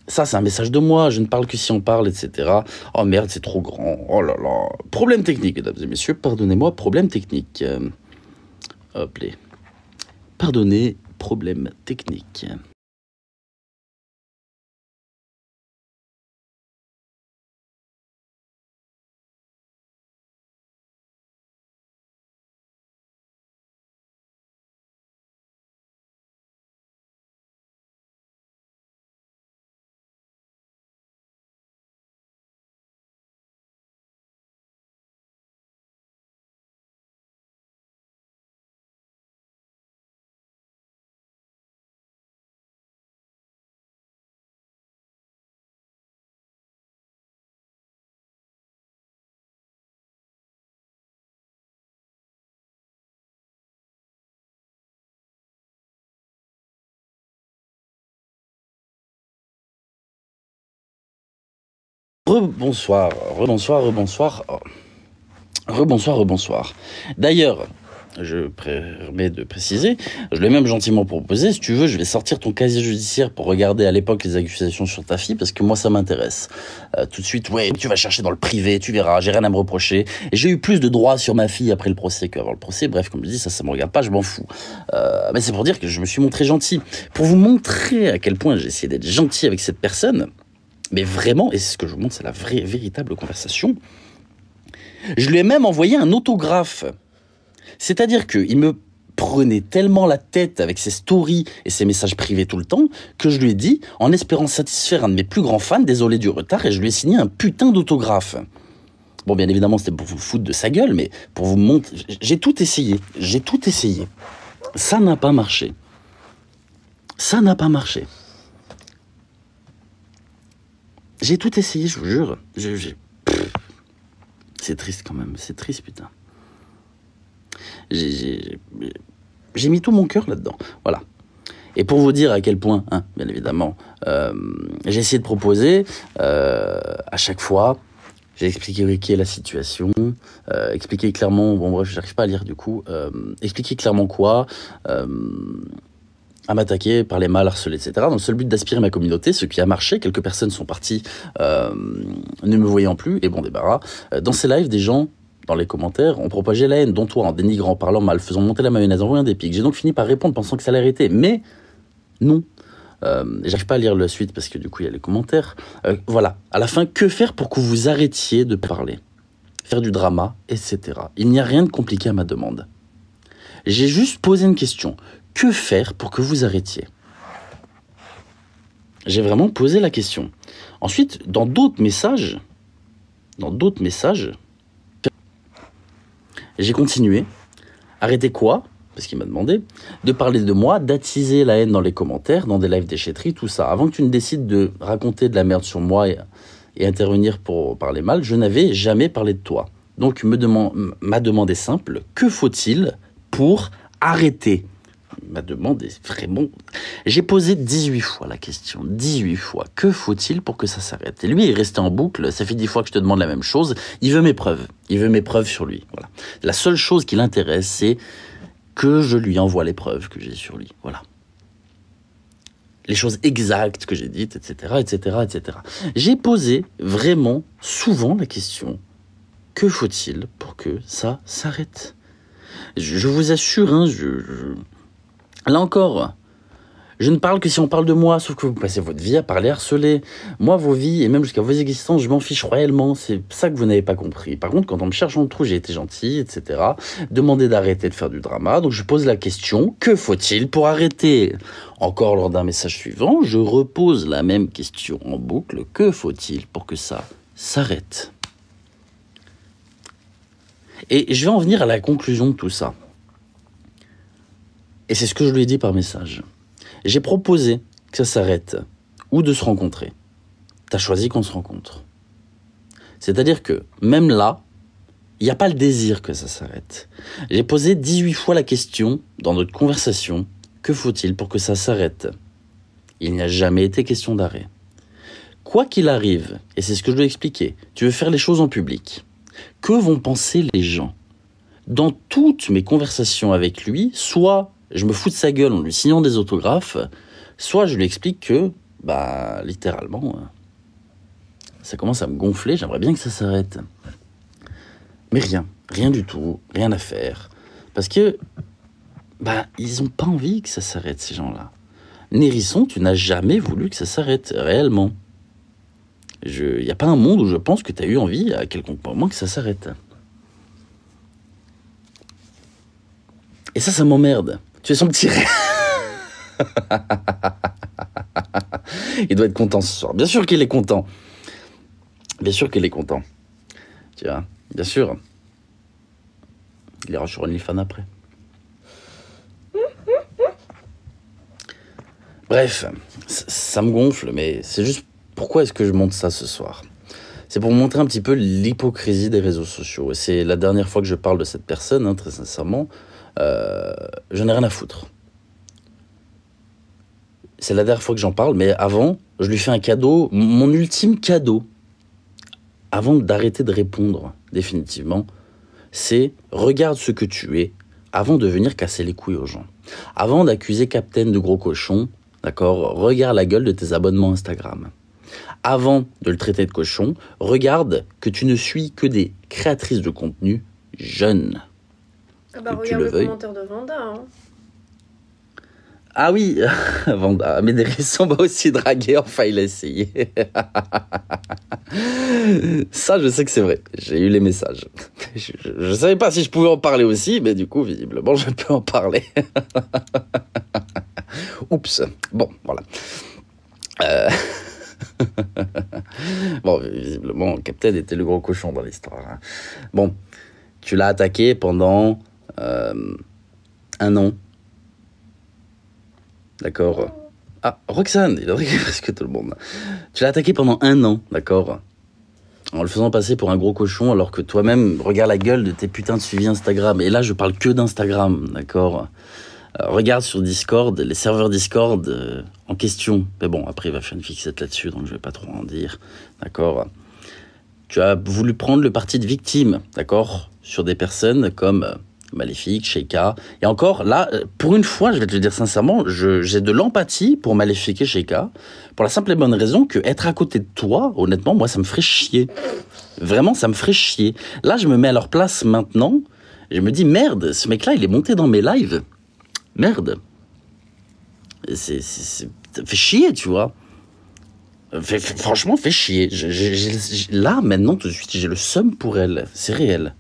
Ça, c'est un message de moi, je ne parle que si on parle, etc. Oh merde, c'est trop grand, oh là là. Problème technique, mesdames et messieurs, pardonnez-moi, problème technique. Hop les. Pardonnez, problème technique. Rebonsoir. Rebonsoir. D'ailleurs, je permets de préciser, je l'ai même gentiment proposé, si tu veux, je vais sortir ton casier judiciaire pour regarder à l'époque les accusations sur ta fille, parce que moi ça m'intéresse. Tout de suite, ouais, tu vas chercher dans le privé, tu verras, j'ai rien à me reprocher. Et j'ai eu plus de droits sur ma fille après le procès qu'avant le procès, bref, comme je dis, ça me regarde pas, je m'en fous. Mais c'est pour dire que je me suis montré gentil, pour vous montrer à quel point j'ai essayé d'être gentil avec cette personne, mais vraiment, et c'est ce que je vous montre, c'est la vraie, véritable conversation. Je lui ai même envoyé un autographe. C'est-à-dire qu'il me prenait tellement la tête avec ses stories et ses messages privés tout le temps que je lui ai dit, en espérant satisfaire un de mes plus grands fans, désolé du retard, et je lui ai signé un putain d'autographe. Bon, bien évidemment, c'était pour vous foutre de sa gueule, mais pour vous montrer... J'ai tout essayé. Ça n'a pas marché. J'ai tout essayé, je vous jure. C'est triste quand même, c'est triste, putain. J'ai mis tout mon cœur là-dedans, voilà. Et pour vous dire à quel point, hein, bien évidemment, j'ai essayé de proposer, à chaque fois, j'ai expliqué quelle est la situation, expliqué clairement, bon bref, j'arrive pas à lire du coup, expliquer clairement quoi, à m'attaquer, parler mal, harceler, etc. Dans le seul but d'aspirer ma communauté, ce qui a marché. Quelques personnes sont parties, ne me voyant plus, et bon débarras. Dans ces lives, des gens, dans les commentaires, ont propagé la haine, dont toi, en dénigrant, en parlant mal, faisant monter la mayonnaise, envoyant des pics. J'ai donc fini par répondre, pensant que ça allait arrêter, mais non. J'arrive pas à lire la suite, parce que du coup, il y a les commentaires. Voilà, à la fin, que faire pour que vous arrêtiez de parler, faire du drama, etc. Il n'y a rien de compliqué à ma demande. J'ai juste posé une question. Que faire pour que vous arrêtiez? J'ai vraiment posé la question. Ensuite, dans d'autres messages, j'ai continué. Arrêter quoi? Parce qu'il m'a demandé de parler de moi, d'attiser la haine dans les commentaires, dans des lives déchetteries, tout ça. Avant que tu ne décides de raconter de la merde sur moi et intervenir pour parler mal, je n'avais jamais parlé de toi. Donc, ma demande est simple. Que faut-il pour arrêter? Ma demande est vraiment... J'ai posé 18 fois la question, 18 fois. Que faut-il pour que ça s'arrête? Et lui, il est resté en boucle, ça fait 10 fois que je te demande la même chose. Il veut mes preuves sur lui. Voilà. La seule chose qui l'intéresse, c'est que je lui envoie les preuves que j'ai sur lui. Voilà. Les choses exactes que j'ai dites, etc., etc., etc. J'ai posé vraiment souvent la question, que faut-il pour que ça s'arrête? Je vous assure, hein, là encore, je ne parle que si on parle de moi, sauf que vous passez votre vie à parler harceler. Moi, vos vies, et même jusqu'à vos existences, je m'en fiche réellement. C'est ça que vous n'avez pas compris. Par contre, quand on me cherche dans le trou, j'ai été gentil, etc. Demandez d'arrêter de faire du drama. Donc je pose la question, que faut-il pour arrêter? Encore lors d'un message suivant, je repose la même question en boucle. Que faut-il pour que ça s'arrête? Et je vais en venir à la conclusion de tout ça. Et c'est ce que je lui ai dit par message. J'ai proposé que ça s'arrête ou de se rencontrer. T'as choisi qu'on se rencontre. C'est-à-dire que même là, il n'y a pas le désir que ça s'arrête. J'ai posé 18 fois la question dans notre conversation, que faut-il pour que ça s'arrête? Il n'y a jamais été question d'arrêt. Quoi qu'il arrive, et c'est ce que je lui ai expliqué, tu veux faire les choses en public. Que vont penser les gens? Dans toutes mes conversations avec lui, soit je me fous de sa gueule en lui signant des autographes, soit je lui explique que, littéralement, ça commence à me gonfler, j'aimerais bien que ça s'arrête. Mais rien du tout, rien à faire. Parce que, ils ont pas envie que ça s'arrête, ces gens-là. Nérisson, tu n'as jamais voulu que ça s'arrête, réellement. Il n'y a pas un monde où je pense que tu as eu envie, à quelconque moment, que ça s'arrête. Et ça m'emmerde. Tu es son petit rêve. Il doit être content ce soir. Bien sûr qu'il est content. Bien sûr qu'il est content. Tu vois, bien sûr. Il ira sur OnlyFans après. Bref, ça me gonfle, mais c'est juste pourquoi est-ce que je monte ça ce soir? C'est pour montrer un petit peu l'hypocrisie des réseaux sociaux. Et c'est la dernière fois que je parle de cette personne, hein, très sincèrement. J'en ai rien à foutre. C'est la dernière fois que j'en parle, mais avant, je lui fais un cadeau, mon ultime cadeau, avant d'arrêter de répondre définitivement, c'est regarde ce que tu es, avant de venir casser les couilles aux gens, avant d'accuser Captain de gros cochon, d'accord, regarde la gueule de tes abonnements Instagram. Avant de le traiter de cochon, regarde que tu ne suis que des créatrices de contenu jeunes. Ah bah Que tu regarde le le veuilles. commentaire de Vanda. Hein. Ah oui, Vanda, mais Nérisson m'a aussi dragué, enfin il a essayé. Ça, je sais que c'est vrai, j'ai eu les messages. Je savais pas si je pouvais en parler aussi, mais du coup, visiblement, je peux en parler. Oups, bon, voilà. Bon, visiblement, Captain était le gros cochon dans l'histoire. Hein. Bon, tu l'as attaqué pendant 1 an. D'accord. Ah, Roxane, il a dragué presque tout le monde. Tu l'as attaqué pendant 1 an, d'accord, en le faisant passer pour un gros cochon, alors que toi-même, regarde la gueule de tes putains de suivis Instagram. Et là, je parle que d'Instagram, d'accord. Regarde sur Discord, les serveurs Discord en question. Mais bon, après, il va faire une fixette là-dessus, donc je vais pas trop en dire, d'accord. Tu as voulu prendre le parti de victime, d'accord, sur des personnes comme Maléfique, Sheikah. Et encore, là, pour une fois, je vais te le dire sincèrement, j'ai de l'empathie pour Maléfique et Sheikah, pour la simple et bonne raison que être à côté de toi, honnêtement, moi, ça me ferait chier. Vraiment, ça me ferait chier. Là, je me mets à leur place maintenant, et je me dis, merde, ce mec-là, il est monté dans mes lives. Merde. Ça fait chier, tu vois. Franchement, fait chier. Là, maintenant, tout de suite, j'ai le seum pour elle. C'est réel.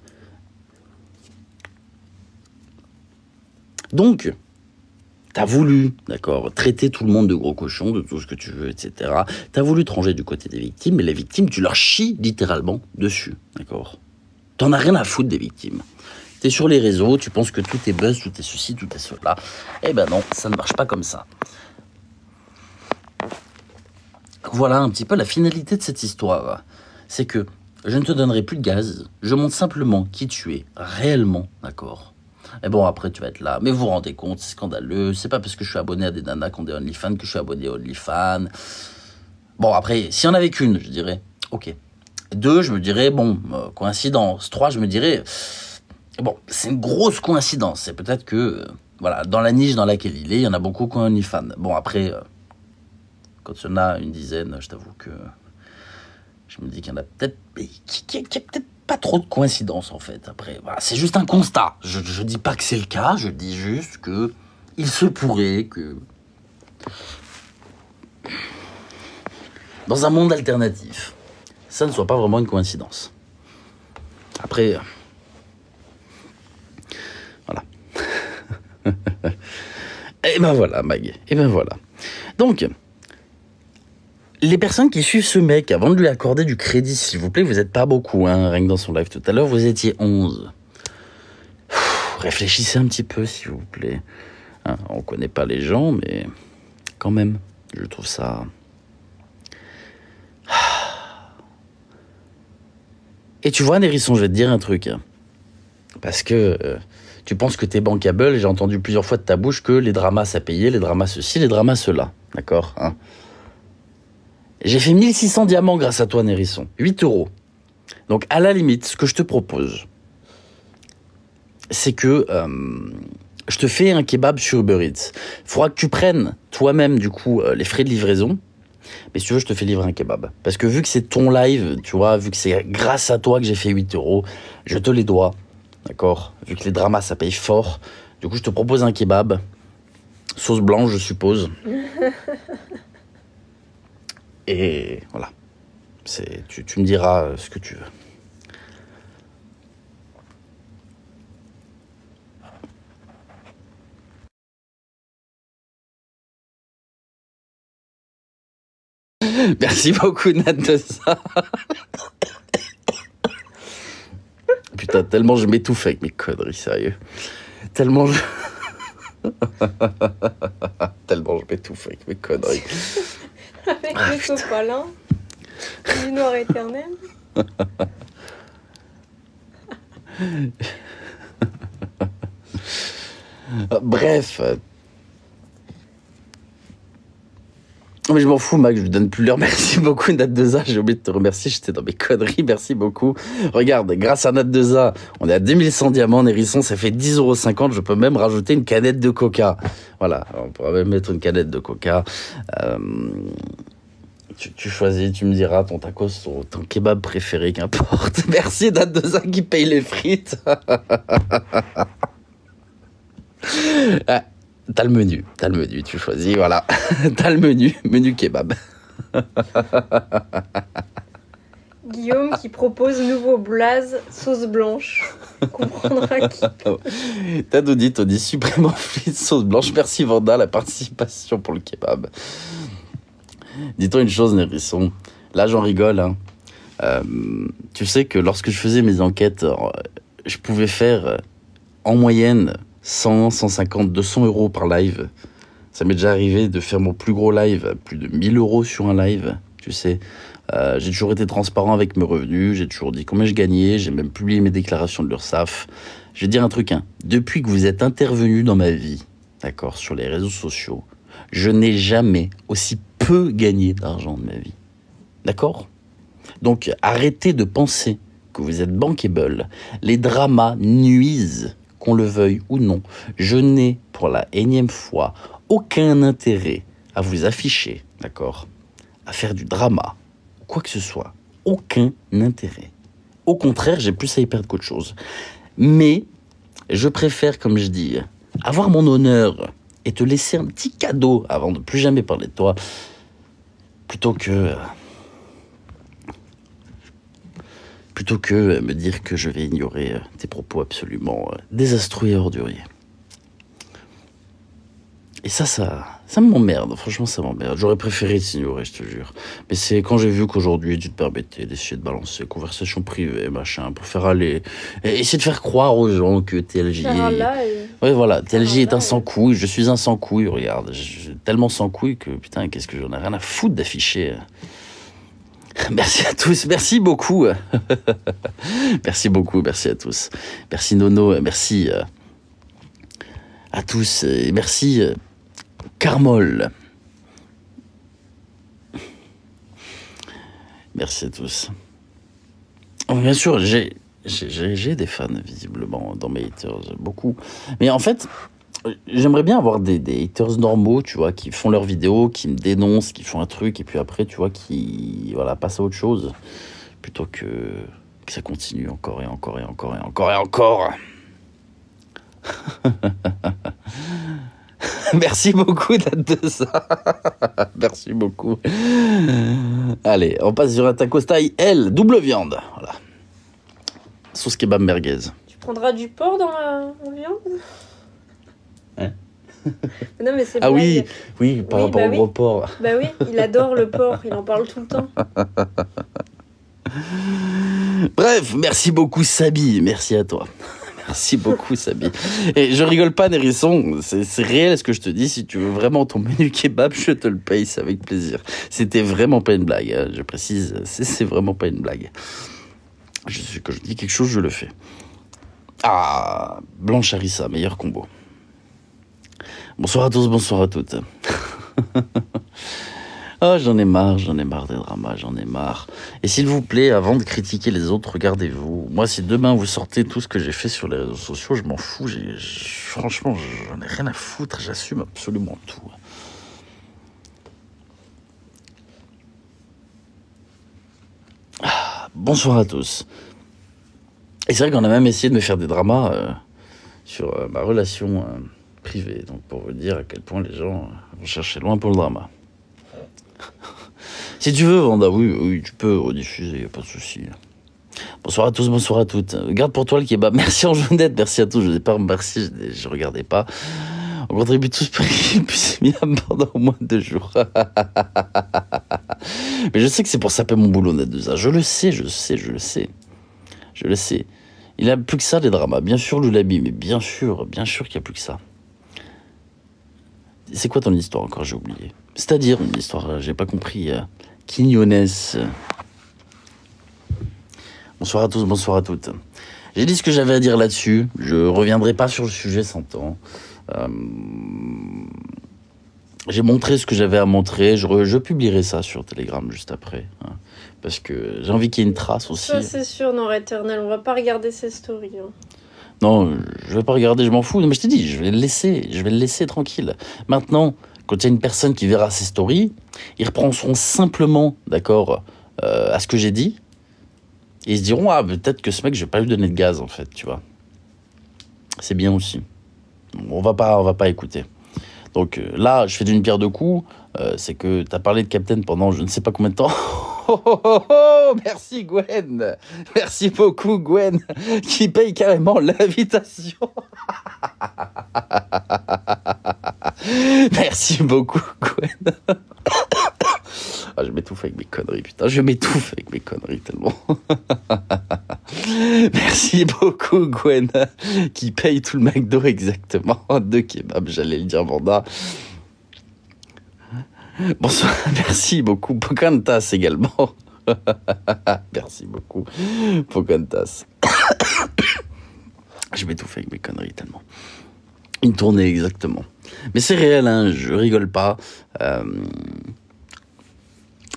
Donc, t'as voulu, d'accord, traiter tout le monde de gros cochons, de tout ce que tu veux, etc. T'as voulu te ranger du côté des victimes, mais les victimes, tu leur chies littéralement dessus, d'accord. T'en as rien à foutre des victimes. T'es sur les réseaux, tu penses que tout est buzz, tout est ceci, tout est cela. Eh ben non, ça ne marche pas comme ça. Voilà un petit peu la finalité de cette histoire. C'est que je ne te donnerai plus de gaz, je montre simplement qui tu es, réellement, d'accord. Et bon, après, tu vas être là. Mais vous vous rendez compte, c'est scandaleux. C'est pas parce que je suis abonné à des nanas qui ont des OnlyFans que je suis abonné à OnlyFans. Bon, après, s'il y en avait qu'une, je dirais, ok. 2, je me dirais, bon, coïncidence. 3, je me dirais, bon, c'est une grosse coïncidence. C'est peut-être que, voilà, dans la niche dans laquelle il y en a beaucoup qui ont OnlyFans. Bon, après, quand il y en a une dizaine, je t'avoue que je me dis qu'il y en a peut-être qui a peut-être pas trop de coïncidences, en fait. Après, voilà, c'est juste un constat. Je dis pas que c'est le cas, je dis juste que il se pourrait que dans un monde alternatif, ça ne soit pas vraiment une coïncidence. Après, voilà. Et ben voilà, Mag. Et ben voilà. Donc, les personnes qui suivent ce mec, avant de lui accorder du crédit, s'il vous plaît, vous n'êtes pas beaucoup, hein, rien que dans son live tout à l'heure, vous étiez 11. Réfléchissez un petit peu, s'il vous plaît. Hein, on connaît pas les gens, mais quand même, je trouve ça... Et tu vois, Nérisson, je vais te dire un truc. Hein. Parce que tu penses que t'es bankable, et j'ai entendu plusieurs fois de ta bouche que les dramas, ça payait, les dramas ceci, les dramas cela. D'accord, hein. J'ai fait 1600 diamants grâce à toi, Nérisson. 8 €. Donc, à la limite, ce que je te propose, c'est que je te fais un kebab sur Uber Eats. Il faudra que tu prennes toi-même, du coup, les frais de livraison. Mais si tu veux, je te fais livrer un kebab. Parce que vu que c'est ton live, tu vois, vu que c'est grâce à toi que j'ai fait 8 €, je te les dois. D'accord ? Vu que les dramas, ça paye fort. Du coup, je te propose un kebab. Sauce blanche, je suppose. Et voilà. Tu me diras ce que tu veux. Merci beaucoup, Nat, de ça. Putain, tellement je m'étouffe avec mes conneries, sérieux. Tellement je... tellement je m'étouffe avec mes conneries. Avec le sopalin, du noir éternel. Bref. Mais je m'en fous, Mac, je lui donne plus l'heure. Merci beaucoup, Nat2A. J'ai oublié de te remercier, j'étais dans mes conneries. Merci beaucoup. Regarde, grâce à Nat2A, on est à 2100 diamants, Nérisson, ça fait 10,50 €. Je peux même rajouter une canette de coca. Voilà, on pourra même mettre une canette de coca. Tu choisis, tu me diras ton tacos, ton kebab préféré, qu'importe. Merci, Nat2A qui paye les frites. Ah. T'as le menu, tu choisis, voilà. T'as le menu kebab. Guillaume qui propose nouveau blaze, sauce blanche. Comprendra qui. Tony suprêmement fluide, sauce blanche. Merci Vanda, la participation pour le kebab. Dis-toi une chose, Nérisson. Là, j'en rigole. Hein. Tu sais que lorsque je faisais mes enquêtes, je pouvais faire en moyenne 100, 150, 200 € par live. Ça m'est déjà arrivé de faire mon plus gros live, plus de 1000 € sur un live, tu sais. J'ai toujours été transparent avec mes revenus, j'ai toujours dit combien je gagnais, j'ai même publié mes déclarations de l'URSSAF. Je vais te dire un truc, hein. Depuis que vous êtes intervenu dans ma vie, d'accord, sur les réseaux sociaux, je n'ai jamais aussi peu gagné d'argent de ma vie. D'accord ? Donc, arrêtez de penser que vous êtes bankable. Les dramas nuisent, qu'on le veuille ou non. Je n'ai, pour la énième fois, aucun intérêt à vous afficher, d'accord, à faire du drama, quoi que ce soit. Aucun intérêt. Au contraire, j'ai plus à y perdre qu'autre chose. Mais, je préfère, comme je dis, avoir mon honneur et te laisser un petit cadeau avant de plus jamais parler de toi, plutôt que me dire que je vais ignorer tes propos absolument désastreux et orduriers. Et ça m'emmerde, franchement ça m'emmerde. J'aurais préféré t'ignorer, je te jure. Mais c'est quand j'ai vu qu'aujourd'hui tu te permettais d'essayer de balancer conversation privée, machin, pour faire aller... Et essayer de faire croire aux gens que TLJ... Ouais, voilà, TLJ est un sans-couille, je suis un sans-couille, regarde. Tellement sans-couille que, putain, qu'est-ce que j'en ai rien à foutre d'afficher... Merci à tous, merci beaucoup. Merci beaucoup, merci à tous. Merci Nono, merci à tous. Et merci Carmol. Merci à tous. Bien sûr, j'ai des fans, visiblement, dans mes haters, beaucoup. Mais en fait... J'aimerais bien avoir des haters normaux, tu vois, qui font leurs vidéos, qui me dénoncent, qui font un truc, et puis après, tu vois, qui passent à autre chose, plutôt que ça continue encore et encore et encore et encore et encore. Merci beaucoup de ça. Merci beaucoup. Allez, on passe sur un tacos taille L, double viande. Voilà. Sauce kebab merguez. Tu prendras du porc dans la viande ? Hein? Non, mais c'est ah oui, par rapport au gros porc. Bah oui, il adore le porc, il en parle tout le temps. Bref, merci beaucoup Sabi, merci à toi. Merci beaucoup Sabi. Et je rigole pas Nérisson, c'est réel ce que je te dis, si tu veux vraiment ton menu kebab, je te le paye, c'est avec plaisir. C'était vraiment pas une blague, hein, je précise, c'est vraiment pas une blague. Quand je dis quelque chose, je le fais. Ah, Blanche Harissa, meilleur combo. Bonsoir à tous, bonsoir à toutes. Oh, j'en ai marre des dramas, j'en ai marre. Et s'il vous plaît, avant de critiquer les autres, regardez-vous. Moi, si demain vous sortez tout ce que j'ai fait sur les réseaux sociaux, je m'en fous. Franchement, j'en ai rien à foutre, j'assume absolument tout. Bonsoir à tous. Et c'est vrai qu'on a même essayé de me faire des dramas sur ma relation privée. Donc pour vous dire à quel point les gens vont chercher loin pour le drama. Si tu veux, Vanda, oui, tu peux rediffuser, pas de souci. Bonsoir à tous, bonsoir à toutes. Garde pour toi le kebab. Merci Anjounette, merci à tous. Je n'ai pas remercié, je regardais pas. On contribue tous puis c'est mis à pendant au moins 2 jours. Mais je sais que c'est pour saper mon boulot, Nat2A. Je le sais. Il a plus que ça, les dramas. Bien sûr, Loulabi, mais bien sûr qu'il n'y a plus que ça. C'est quoi ton histoire encore, j'ai oublié. C'est-à-dire une histoire, j'ai pas compris. Quignones. Bonsoir à tous, bonsoir à toutes. J'ai dit ce que j'avais à dire là-dessus. Je reviendrai pas sur le sujet sans temps. J'ai montré ce que j'avais à montrer. Je publierai ça sur Telegram juste après. Hein, parce que j'ai envie qu'il y ait une trace aussi. Ça, c'est sûr, Nord Éternel. On va pas regarder ses stories. Hein. Non, je vais pas regarder, je m'en fous. Non, mais je t'ai dit, je vais le laisser tranquille. Maintenant, quand il y a une personne qui verra ses stories, ils reprendront simplement, d'accord, à ce que j'ai dit. Et ils se diront, ah, peut-être que ce mec, je vais pas lui donner de gaz, en fait, tu vois. C'est bien aussi. On va pas écouter. Donc là, je fais d'une pierre deux coups. C'est que tu as parlé de Captain pendant je ne sais pas combien de temps. Oh, oh, oh, oh, merci Gwen. Merci beaucoup Gwen, qui paye carrément l'invitation. Merci beaucoup Gwen. Ah, je m'étouffe avec mes conneries, putain. Je m'étouffe avec mes conneries tellement. Merci beaucoup Gwen, qui paye tout le McDo exactement. 2 kebabs, j'allais le dire Vanda. Bonsoir, merci beaucoup Pocantas également. Merci beaucoup Pocantas. Je m'étouffe avec mes conneries tellement. Une tournée exactement. Mais c'est réel, hein, je rigole pas.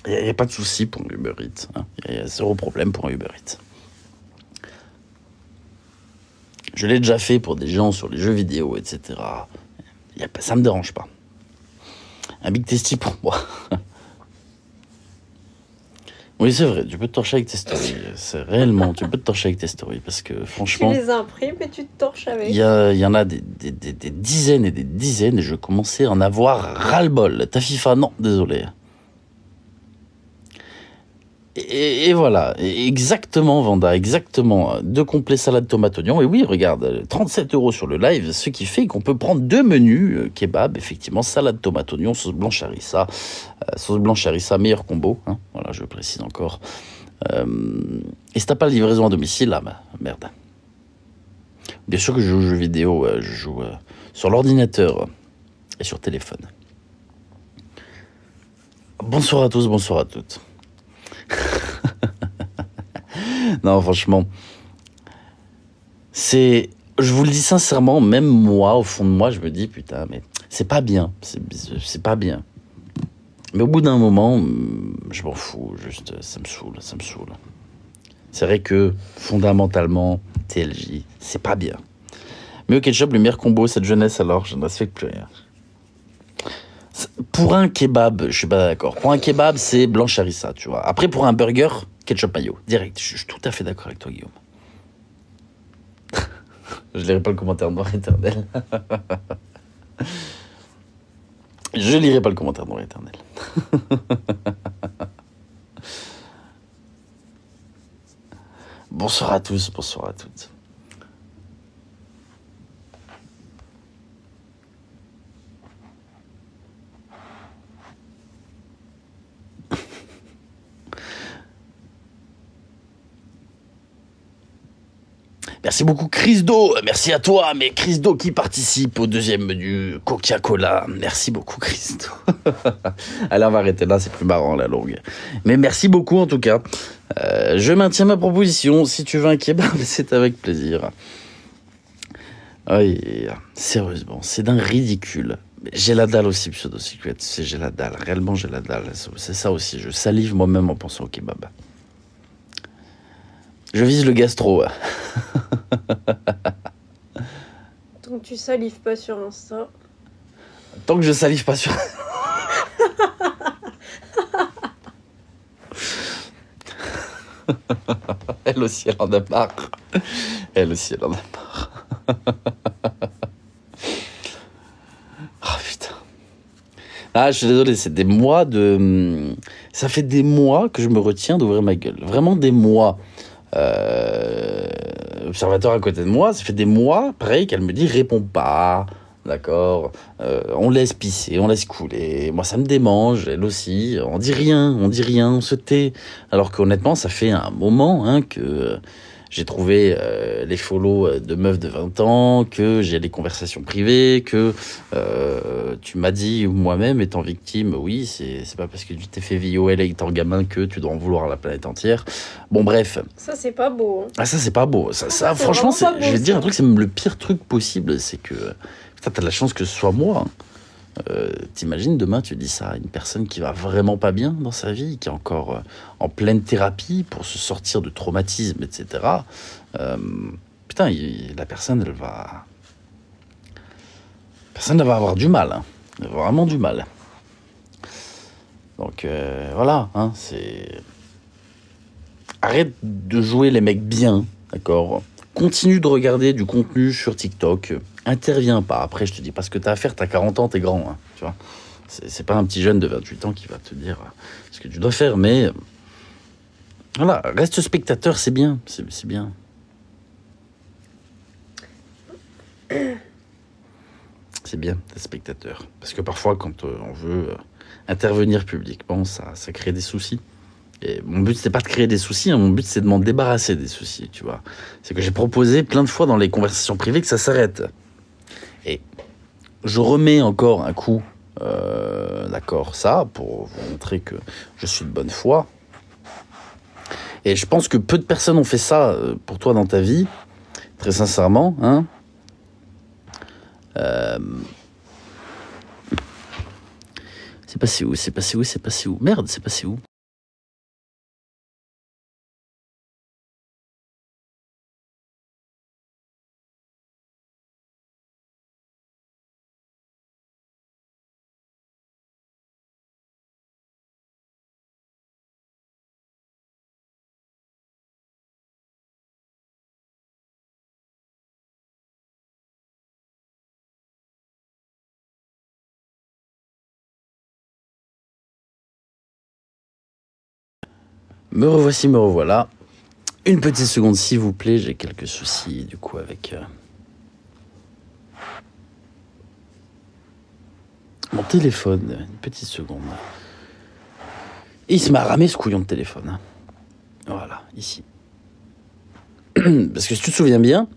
Il n'y a pas de souci pour un Uber Eats. Il y a 0 problème pour un Uber Eats. Je l'ai déjà fait pour des gens sur les jeux vidéo, etc. Ça me dérange pas. Un Big Tasty pour moi. Oui, c'est vrai, tu peux te torcher avec tes stories. C'est réellement, tu peux te torcher avec tes stories. Parce que franchement... Tu les imprimes et tu te torches avec. Il y en a des dizaines et des dizaines. Et je commençais à en avoir ras-le-bol. Ta FIFA, non, désolé. Et voilà, exactement Vanda, exactement. 2 complets salade tomate oignon. Et oui, regarde, 37 € sur le live, ce qui fait qu'on peut prendre 2 menus kebab, effectivement, salade tomate oignon, sauce blanche harissa. Sauce blanche harissa, meilleur combo. Hein, voilà, je le précise encore. Et si t'as pas de livraison à domicile, là, bah, merde. Bien sûr que je joue aux jeux vidéo, je joue sur l'ordinateur et sur téléphone. Bonsoir à tous, bonsoir à toutes. Non, franchement, je vous le dis sincèrement, même moi, au fond de moi, je me dis, putain, mais c'est pas bien, c'est pas bien. Mais au bout d'un moment, je m'en fous, juste, ça me saoule. C'est vrai que, fondamentalement, TLJ, c'est pas bien. Mais au ketchup, le meilleur combo, cette jeunesse, alors, je ne respecte plus rien. Pour un kebab, je suis pas d'accord. Pour un kebab, c'est blanche harissa, tu vois. Après, pour un burger, ketchup mayo, direct. Je suis tout à fait d'accord avec toi, Guillaume. Je lirai pas le commentaire noir éternel. Je lirai pas le commentaire noir éternel. Bonsoir à tous, bonsoir à toutes. Merci beaucoup Chrisdo, merci à toi, mais Chrisdo qui participe au 2e menu Coca-Cola. Merci beaucoup Chrisdo. Allez, on va arrêter là, c'est plus marrant la longue. Mais merci beaucoup en tout cas. Je maintiens ma proposition, si tu veux un kebab, c'est avec plaisir. Oui, sérieusement, c'est d'un ridicule. J'ai la dalle aussi, pseudo-secret, j'ai la dalle, réellement j'ai la dalle. C'est ça aussi, je salive moi-même en pensant au kebab. Je vise le gastro. Donc tu salives pas sur Insta. Tant que je salive pas sur... Elle aussi, elle en a marre. Elle aussi, elle en a marre. Oh putain. Ah, je suis désolé, c'est des mois de... Ça fait des mois que je me retiens d'ouvrir ma gueule. Vraiment des mois. Observateur à côté de moi, ça fait des mois, pareil, qu'elle me dit réponds pas, d'accord, on laisse pisser, on laisse couler. Moi, ça me démange, elle aussi. On dit rien, on se tait. Alors qu'honnêtement, ça fait un moment hein, que j'ai trouvé les follow de meufs de 20 ans, que j'ai des conversations privées, que tu m'as dit moi-même étant victime, oui, c'est pas parce que tu t'es fait violer étant gamin que tu dois en vouloir à la planète entière. Bon, bref. Ça, c'est pas beau. Hein. Ah, ça, c'est pas beau. Ça franchement, beau, je vais te dire un truc, c'est même le pire truc possible, c'est que putain, t'as de la chance que ce soit moi. Hein. T'imagines demain, tu dis ça à une personne qui va vraiment pas bien dans sa vie, qui est encore en pleine thérapie pour se sortir de traumatisme, etc. Putain, la personne, elle va avoir du mal, hein. Vraiment du mal. Donc voilà, hein, c'est... Arrête de jouer les mecs bien, d'accord? Continue de regarder du contenu sur TikTok. Interviens pas. Après, je te dis pas ce que t'as à faire, t'as 40 ans, t'es grand, hein, tu vois. C'est pas un petit jeune de 28 ans qui va te dire ce que tu dois faire, mais... Voilà, reste spectateur, c'est bien, c'est bien. C'est bien d'être spectateur. Parce que parfois, quand on veut intervenir publiquement, ça crée des soucis. Et mon but, c'est pas de créer des soucis, hein, mon but, c'est de m'en débarrasser des soucis, tu vois. C'est que j'ai proposé plein de fois dans les conversations privées que ça s'arrête. Et je remets encore un coup, d'accord, ça, pour vous montrer que je suis de bonne foi. Et je pense que peu de personnes ont fait ça pour toi dans ta vie, très sincèrement, hein. C'est passé où? Merde, c'est passé où? Me revoilà. Une petite seconde, s'il vous plaît, j'ai quelques soucis, du coup, avec mon téléphone. Une petite seconde. Il se m'a ramé ce couillon de téléphone, hein. Voilà, ici. Parce que si tu te souviens bien,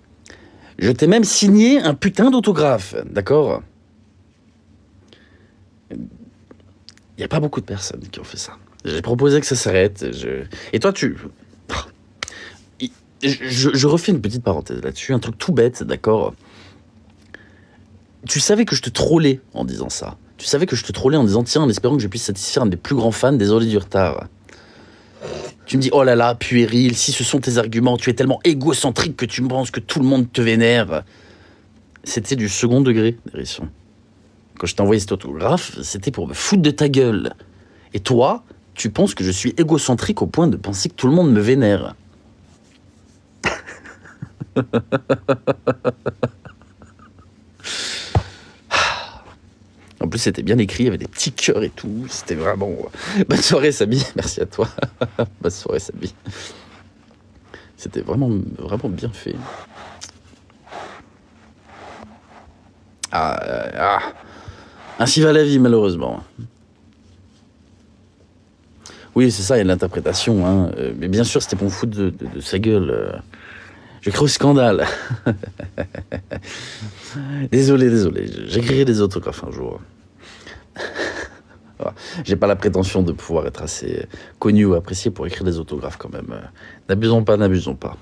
je t'ai même signé un putain d'autographe, d'accord? Il n'y a pas beaucoup de personnes qui ont fait ça. J'ai proposé que ça s'arrête. Et toi, je refais une petite parenthèse là-dessus, un truc tout bête, d'accord? Tu savais que je te trollais en disant ça. Tu savais que je te trollais en disant, tiens, en espérant que je puisse satisfaire un des plus grands fans, désolé du retard. Tu me dis, oh là là, puéril, si ce sont tes arguments, tu es tellement égocentrique que tu me penses que tout le monde te vénère. C'était du second degré, Hérisson. Quand je t'ai envoyé cet autographe, c'était pour me foutre de ta gueule. Et toi, tu penses que je suis égocentrique au point de penser que tout le monde me vénère. En plus, c'était bien écrit, il y avait des petits cœurs et tout. C'était vraiment... Bonne soirée, Samy. Merci à toi. Bonne soirée, Samy. C'était vraiment bien fait. Ainsi va la vie, malheureusement. Oui, c'est ça, il y a de l'interprétation, hein. Mais bien sûr, c'était pour me foutre de sa gueule. Je crée au scandale. Désolé. J'écrirai des autographes un jour. J'ai pas la prétention de pouvoir être assez connu ou apprécié pour écrire des autographes quand même. N'abusons pas.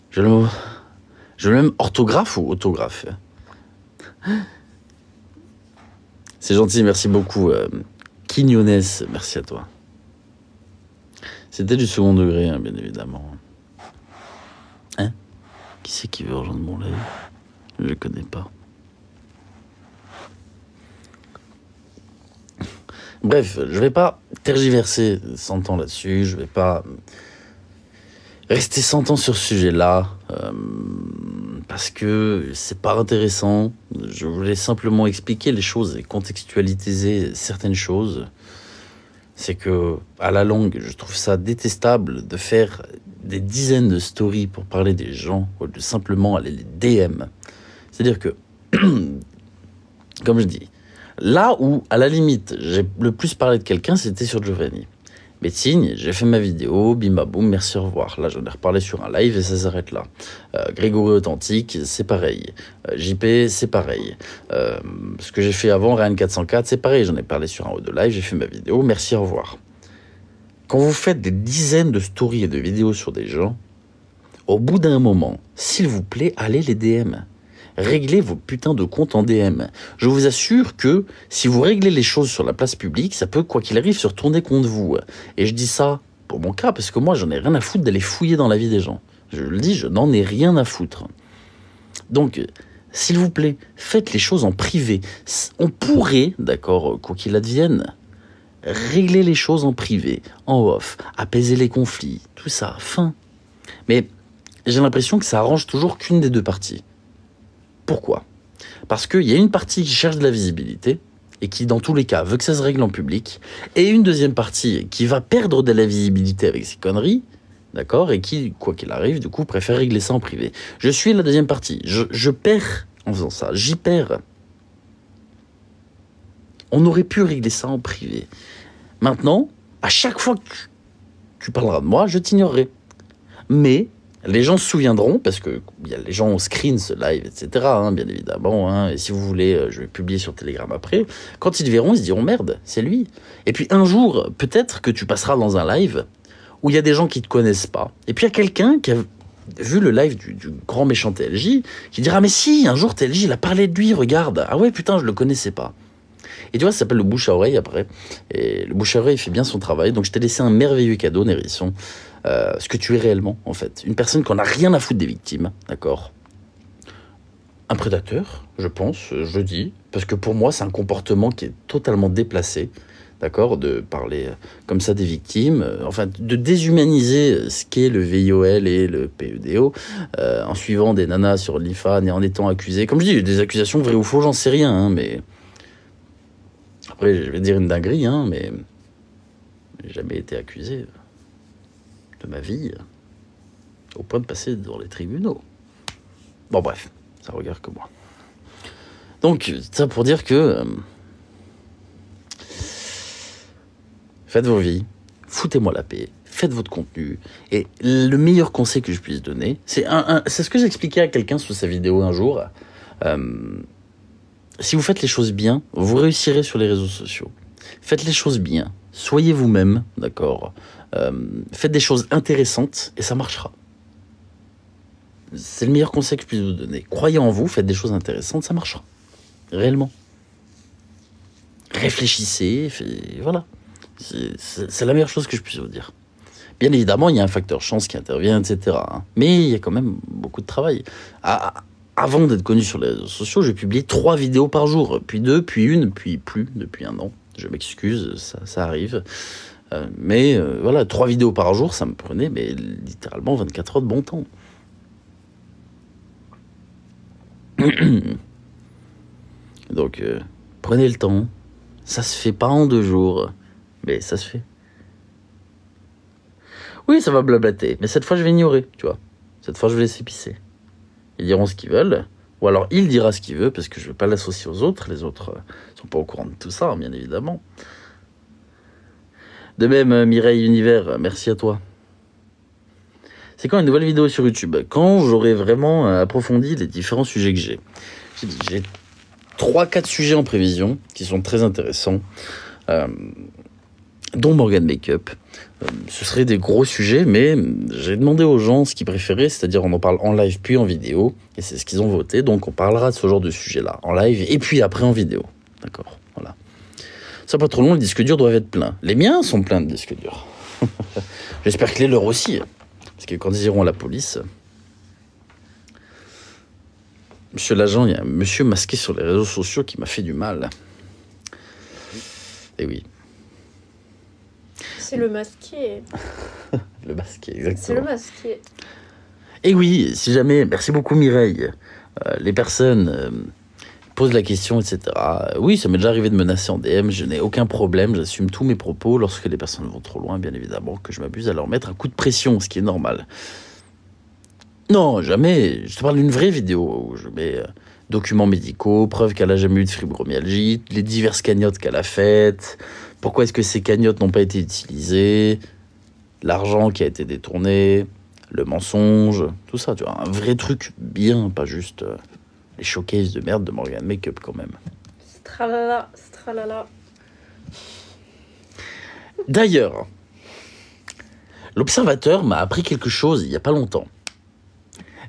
Je le même orthographe ou autographe? C'est gentil, merci beaucoup. Quignones, merci à toi. C'était du second degré, hein, bien évidemment. Hein? Qui c'est qui veut rejoindre mon live? Je le connais pas. Bref, je vais pas tergiverser 100 ans là-dessus, je vais pas rester 100 ans sur ce sujet-là, parce que c'est pas intéressant. Je voulais simplement expliquer les choses et contextualiser certaines choses. C'est que, à la longue, je trouve ça détestable de faire des dizaines de stories pour parler des gens, ou de simplement aller les DM. C'est-à-dire que, comme je dis, là où, à la limite, j'ai le plus parlé de quelqu'un, c'était sur Giovanni. Médecine, j'ai fait ma vidéo, bim merci, au revoir. Là, j'en ai reparlé sur un live et ça s'arrête là. Grégory Authentique, c'est pareil. JP, c'est pareil. Ce que j'ai fait avant, Ryan 404, c'est pareil. J'en ai parlé sur un ou deux lives, j'ai fait ma vidéo, merci, au revoir. Quand vous faites des dizaines de stories et de vidéos sur des gens, au bout d'un moment, s'il vous plaît, allez les DM. réglez vos putains de comptes en DM. Je vous assure que si vous réglez les choses sur la place publique, ça peut, quoi qu'il arrive, se retourner contre vous. Et je dis ça pour mon cas, parce que moi, j'en ai rien à foutre d'aller fouiller dans la vie des gens. Je le dis, je n'en ai rien à foutre. Donc, s'il vous plaît, faites les choses en privé. On pourrait, d'accord, quoi qu'il advienne, régler les choses en privé, en off, apaiser les conflits, tout ça, fin. Mais j'ai l'impression que ça arrange toujours qu'une des deux parties. Pourquoi ? Parce qu'il y a une partie qui cherche de la visibilité et qui, dans tous les cas, veut que ça se règle en public, et une deuxième partie qui va perdre de la visibilité avec ses conneries, d'accord, et qui, quoi qu'il arrive, du coup, préfère régler ça en privé. Je suis la deuxième partie. Je perds en faisant ça. J'y perds. On aurait pu régler ça en privé. Maintenant, à chaque fois que tu parleras de moi, je t'ignorerai. Mais les gens se souviendront, parce que les gens ont screen ce live, etc., bien évidemment, et si vous voulez, je vais publier sur Telegram après, quand ils te verront, ils se diront, merde, c'est lui. Et puis un jour, peut-être que tu passeras dans un live où il y a des gens qui ne te connaissent pas, et puis il y a quelqu'un qui a vu le live du grand méchant TLJ, qui dira, mais si, un jour TLJ, il a parlé de lui, regarde, ah ouais, putain, je le connaissais pas. Et tu vois, ça s'appelle le bouche à oreille après, et le bouche à oreille fait bien son travail, donc je t'ai laissé un merveilleux cadeau, Nérisson, ce que tu es réellement, en fait. Une personne qu'on n'a rien à foutre des victimes, d'accord ? Un prédateur, je pense, je dis, parce que pour moi, c'est un comportement qui est totalement déplacé, d'accord ? De parler comme ça des victimes, enfin, de déshumaniser ce qu'est le VIOL et le PEDO, en suivant des nanas sur l'IFAN et en étant accusé. Comme je dis, des accusations vraies ou faux, j'en sais rien, mais... Après, je vais dire une dinguerie, mais j'ai jamais été accusé de ma vie au point de passer devant les tribunaux. Bon, bref, ça regarde que moi. Donc, ça pour dire que faites vos vies, foutez-moi la paix, faites votre contenu. Et le meilleur conseil que je puisse donner, c'est ce que j'expliquais à quelqu'un sous sa vidéo un jour. Si vous faites les choses bien, vous réussirez sur les réseaux sociaux. Faites les choses bien, soyez vous-même, d'accord ? Faites des choses intéressantes et ça marchera. C'est le meilleur conseil que je puisse vous donner. Croyez en vous, faites des choses intéressantes, ça marchera. Réellement. Réfléchissez, voilà. C'est la meilleure chose que je puisse vous dire. Bien évidemment, il y a un facteur chance qui intervient, etc. Mais il y a quand même beaucoup de travail. Avant d'être connu sur les réseaux sociaux, j'ai publié 3 vidéos par jour, puis 2, puis 1, puis plus, depuis 1 an. Je m'excuse, ça arrive. Mais voilà, 3 vidéos par jour, ça me prenait littéralement 24 heures de bon temps. Donc, prenez le temps. Ça se fait pas en 2 jours, mais ça se fait. Oui, ça va blablater, mais cette fois, je vais ignorer, tu vois. Cette fois, je vais laisser pisser. Ils diront ce qu'ils veulent, ou alors il dira ce qu'il veut, parce que je ne vais pas l'associer aux autres. Les autres ne sont pas au courant de tout ça, bien évidemment. De même, Mireille Univers, merci à toi. C'est quand une nouvelle vidéo sur YouTube ? Quand j'aurai vraiment approfondi les différents sujets que j'ai. J'ai 3-4 sujets en prévision, qui sont très intéressants, dont Morgan Makeup. Ce seraient des gros sujets, mais j'ai demandé aux gens ce qu'ils préféraient, c'est-à-dire on en parle en live puis en vidéo, et c'est ce qu'ils ont voté, donc on parlera de ce genre de sujet-là, en live et puis après en vidéo. D'accord, voilà. Ça pas trop long, les disques durs doivent être pleins. Les miens sont pleins de disques durs. J'espère que les leurs aussi, parce que quand ils iront à la police... Monsieur l'agent, il y a un monsieur masqué sur les réseaux sociaux qui m'a fait du mal. Et oui. C'est le masqué. Le masqué, exactement. C'est le masqué. Et oui, si jamais, merci beaucoup Mireille, les personnes posent la question, etc. Oui, ça m'est déjà arrivé de menacer en DM, je n'ai aucun problème, j'assume tous mes propos. Lorsque les personnes vont trop loin, bien évidemment, que je m'abuse à leur mettre un coup de pression, ce qui est normal. Non, jamais. Je te parle d'une vraie vidéo où je mets documents médicaux, preuves qu'elle a jamais eu de fibromyalgie, les diverses cagnottes qu'elle a faites, pourquoi est-ce que ces cagnottes n'ont pas été utilisées, l'argent qui a été détourné, le mensonge, tout ça, tu vois. Un vrai truc bien, pas juste les showcases de merde de Morgan Makeup quand même. Stralala, stralala. D'ailleurs, l'observateur m'a appris quelque chose il y a pas longtemps.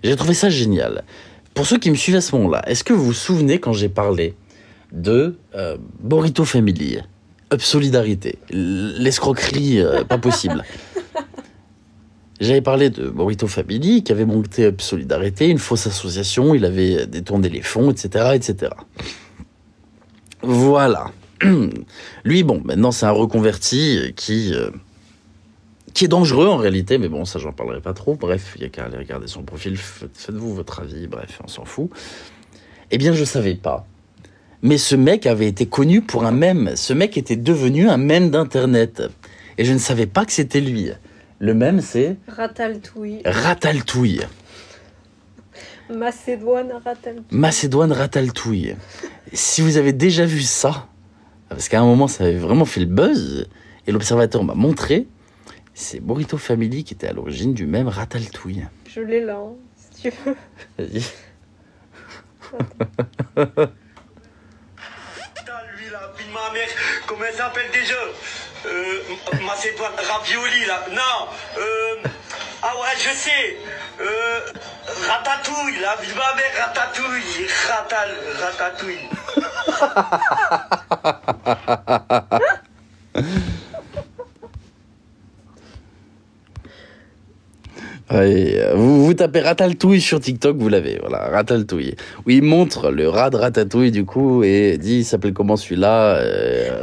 J'ai trouvé ça génial. pour ceux qui me suivent à ce moment-là, est-ce que vous vous souvenez quand j'ai parlé de Burrito Family, Up Solidarité, l'escroquerie pas possible. J'avais parlé de Burrito Family qui avait monté Up Solidarité, une fausse association, il avait détourné les fonds, etc., etc. Voilà. Lui, bon, maintenant c'est un reconverti qui est dangereux en réalité, mais bon, ça j'en parlerai pas trop. Bref, il n'y a qu'à aller regarder son profil, faites-vous votre avis, bref, on s'en fout. Eh bien, je savais pas. Mais ce mec avait été connu pour un mème. Ce mec était devenu un mème d'internet. Et je ne savais pas que c'était lui. Le mème, c'est... Rataltouille. Rataltouille. Macédoine Rataltouille. Macédoine Rataltouille. Si vous avez déjà vu ça, parce qu'à un moment, ça avait vraiment fait le buzz, et l'observateur m'a montré, c'est Burrito Family qui était à l'origine du mème Rataltouille. Je l'ai là, hein, si tu veux. Vas-y. Lui là, puis ma mère, comment elle s'appelle déjà Macédoine, ravioli là, non, ah ouais, je sais, ratatouille, la vie de ma mère, ratatouille, ratatouille. Ouais, vous tapez Ratatouille sur TikTok, vous l'avez, voilà, Ratatouille. Où il montre le rat de Ratatouille, du coup, et dit, il s'appelle comment celui-là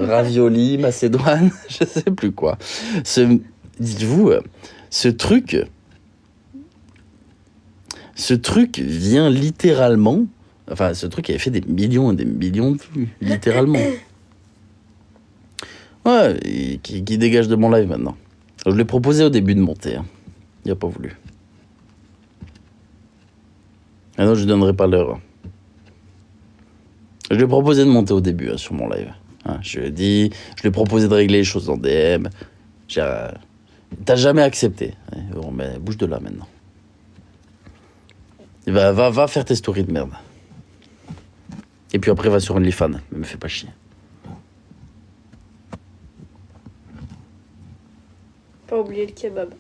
Ravioli, Macédoine, je sais plus quoi. Dites-vous, ce truc vient littéralement, enfin, ce truc avait fait des millions et des millions de vues, littéralement. Ouais, qui dégage de mon live maintenant. Je l'ai proposé au début de monter, hein. Il n'a pas voulu. Ah non, je ne donnerai pas l'heure. Je lui ai proposé de monter au début hein, sur mon live. Hein, je lui ai proposé de régler les choses en DM. T'as jamais accepté. Bon, mais bouge de là maintenant. Va faire tes stories de merde. Et puis après, va sur OnlyFans. Mais me fais pas chier. Pas oublier le kebab.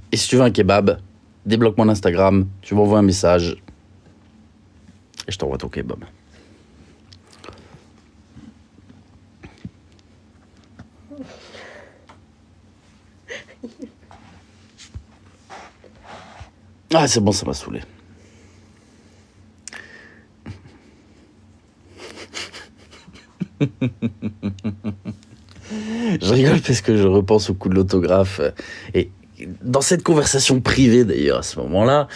Et si tu veux un kebab, débloque mon Instagram, tu m'envoies un message et je t'envoie ton kebab. Ah, c'est bon, ça m'a saoulé. Je rigole parce que je repense au coup de l'autographe et dans cette conversation privée d'ailleurs à ce moment-là,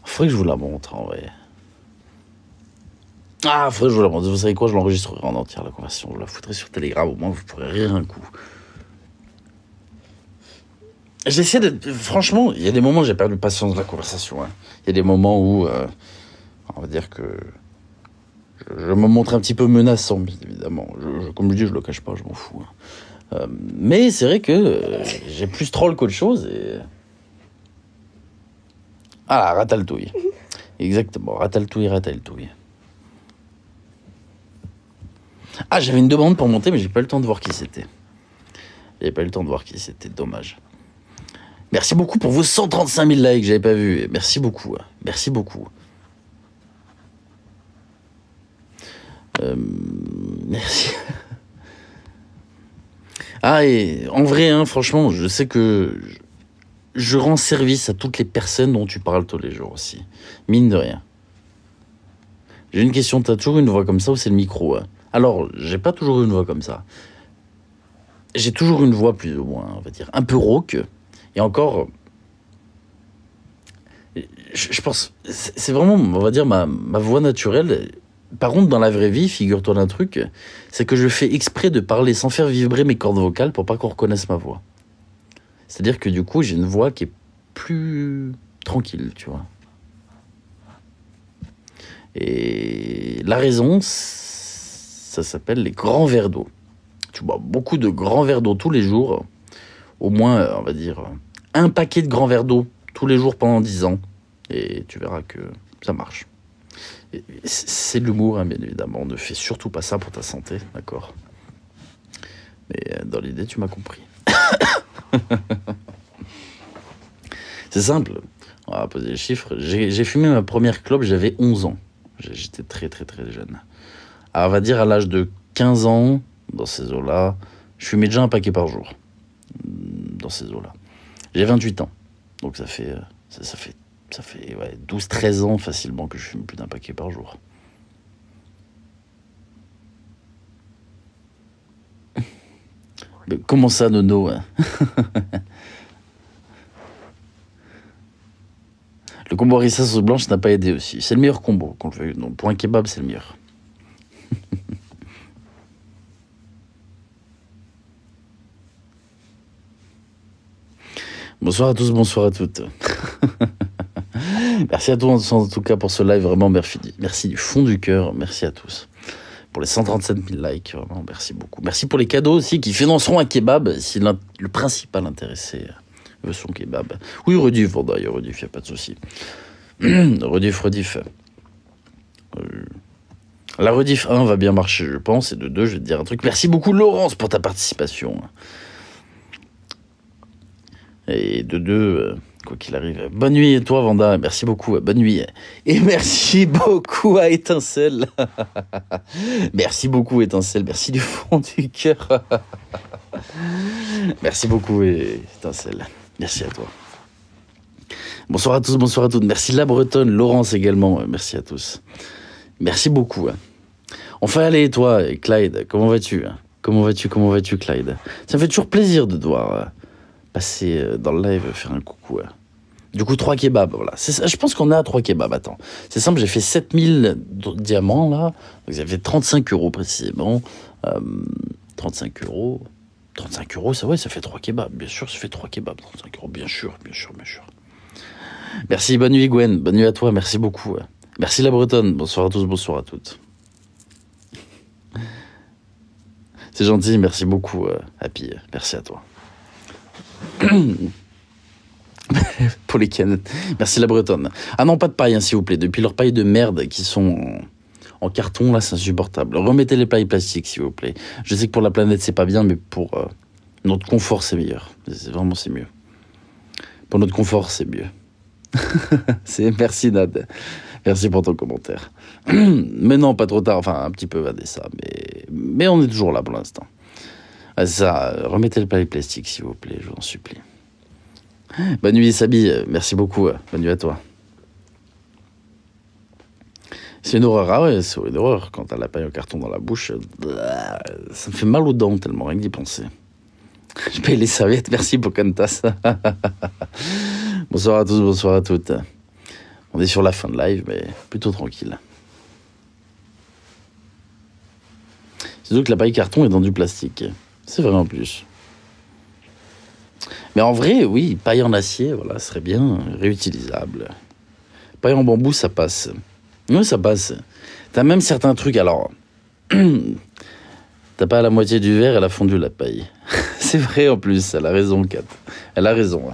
faudrait que je vous la montre en vrai. Ah, faudrait que je vous la montre. Vous savez quoi, je l'enregistrerai en entière la conversation. Je la foutrai sur Telegram, au moins vous pourrez rire un coup. J'essaie de... Franchement, il y a des moments où j'ai perdu patience de la conversation. Hein. Il y a des moments où, on va dire que je me montre un petit peu menaçant, bien évidemment. Comme je dis, je le cache pas, je m'en fous. Hein. Mais c'est vrai que j'ai plus troll qu'autre chose et... Ah, Rataltouille. Exactement, Rataltouille. Ah, j'avais une demande pour monter, mais j'ai pas eu le temps de voir qui c'était. Dommage. Merci beaucoup pour vos 135 000 likes, j'avais pas vu. Merci beaucoup. Merci. Ah, et en vrai, hein, franchement, je sais que je rends service à toutes les personnes dont tu parles tous les jours aussi. Mine de rien. J'ai une question, t'as toujours une voix comme ça ou c'est le micro hein? Alors, j'ai pas toujours une voix comme ça. J'ai toujours une voix plus ou moins, on va dire, un peu rauque. Et encore, je pense, c'est vraiment, on va dire, ma voix naturelle. Par contre, dans la vraie vie, figure-toi d'un truc, c'est que je fais exprès de parler sans faire vibrer mes cordes vocales pour pas qu'on reconnaisse ma voix. C'est-à-dire que du coup, j'ai une voix qui est plus tranquille, tu vois. Et la raison, ça s'appelle les grands verres d'eau. Tu bois beaucoup de grands verres d'eau tous les jours. Au moins, on va dire, un paquet de grands verres d'eau tous les jours pendant 10 ans. Et tu verras que ça marche. C'est de l'humour, hein, bien évidemment. Ne fais surtout pas ça pour ta santé, d'accord? Mais dans l'idée, tu m'as compris. C'est simple. On va poser les chiffres. J'ai fumé ma première clope, j'avais 11 ans. J'étais très très très jeune. Alors on va dire à l'âge de 15 ans, dans ces eaux-là, je fumais déjà un paquet par jour. Dans ces eaux-là. J'ai 28 ans. Donc ça fait ouais, 12-13 ans facilement que je fume plus d'un paquet par jour. Mais comment ça, Nono, hein? Le combo harissa sauce blanche n'a pas aidé aussi. C'est le meilleur combo qu'on le fait. Donc pour un kebab, c'est le meilleur. Bonsoir à tous, bonsoir à toutes. Merci à tous en tout cas pour ce live, vraiment merci du fond du cœur, merci à tous. Pour les 137 000 likes, vraiment merci beaucoup. Merci pour les cadeaux aussi qui financeront un kebab si le principal intéressé veut son kebab. Oui, rediff, bon, d'ailleurs, rediff, il n'y a pas de souci. Rediff. La rediff 1 va bien marcher, je pense, et de 2, je vais te dire un truc. Merci beaucoup, Laurence, pour ta participation. Et de 2, quoi qu'il arrive. Bonne nuit, et toi, Vanda, merci beaucoup, bonne nuit. Et merci beaucoup à Étincelle. Merci beaucoup, Étincelle, merci du fond du cœur. Merci beaucoup, Étincelle. Merci à toi. Bonsoir à tous, bonsoir à toutes. Merci La Bretonne, Laurence également. Merci à tous. Merci beaucoup. Enfin, allez, toi, Clyde, comment vas-tu? Comment vas-tu, Clyde? Ça me fait toujours plaisir de devoir passer dans le live, faire un coucou. Du coup, 3 kebabs, voilà. Je pense qu'on a 3 kebabs, attends. C'est simple, j'ai fait 7000 diamants, là. Donc, ça fait 35 € précisément. 35 €. 35 €, ça, ouais, ça fait 3 kebabs. Bien sûr, ça fait 3 kebabs. 35 €, bien sûr. Merci, bonne nuit, Gwen. Bonne nuit à toi, merci beaucoup. Merci, La Bretonne. Bonsoir à tous, bonsoir à toutes. C'est gentil, merci beaucoup, Happy. Merci à toi. Pour les canettes. Merci, La Bretonne. Ah non, pas de paille, hein, s'il vous plaît. Depuis leurs pailles de merde qui sont en carton, là, c'est insupportable. Remettez les pailles plastiques, s'il vous plaît. Je sais que pour la planète, c'est pas bien, mais pour notre confort, c'est meilleur. C'est mieux. Pour notre confort, c'est mieux. Merci, Nad. Merci pour ton commentaire. Mais non, pas trop tard. Enfin, un petit peu Vanessa. Mais on est toujours là pour l'instant. Ah, ça, remettez les pailles plastiques, s'il vous plaît, je vous en supplie. Bonne nuit, Sabi. Merci beaucoup. Bonne nuit à toi. C'est une horreur. Ah ouais, c'est une horreur. Quand t'as la paille en carton dans la bouche, ça me fait mal aux dents tellement, rien que d'y penser. Je paye les serviettes. Merci, Pocantas. Bonsoir à tous, bonsoir à toutes. On est sur la fin de live, mais plutôt tranquille. C'est sûr que la paille carton est dans du plastique. C'est vrai en plus. Mais en vrai, oui, paille en acier, voilà, ce serait bien réutilisable. Paille en bambou, ça passe. Oui, ça passe. T'as même certains trucs, alors... T'as pas la moitié du verre, elle a fondu la paille. C'est vrai en plus, elle a raison, Kat. Elle a raison.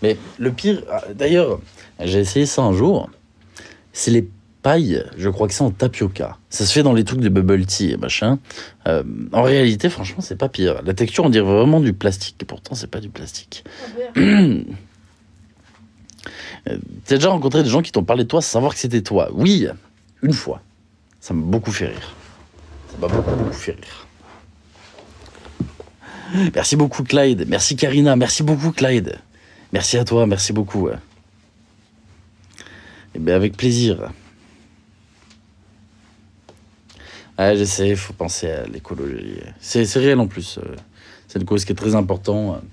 Mais le pire... D'ailleurs, j'ai essayé ça un jour. C'est les pailles, je crois que c'est en tapioca. Ça se fait dans les trucs de bubble tea et machin. En réalité, franchement, c'est pas pire. La texture, on dirait vraiment du plastique. Et pourtant, c'est pas du plastique. T'as déjà rencontré des gens qui t'ont parlé de toi sans savoir que c'était toi? Oui, une fois. Ça m'a beaucoup fait rire. Ça m'a beaucoup fait rire. Merci beaucoup, Clyde. Merci, Karina. Merci beaucoup, Clyde. Merci à toi. Merci beaucoup. Et bien, avec plaisir. Ah, j'essaie, il faut penser à l'écologie. C'est réel en plus. C'est une cause qui est très importante.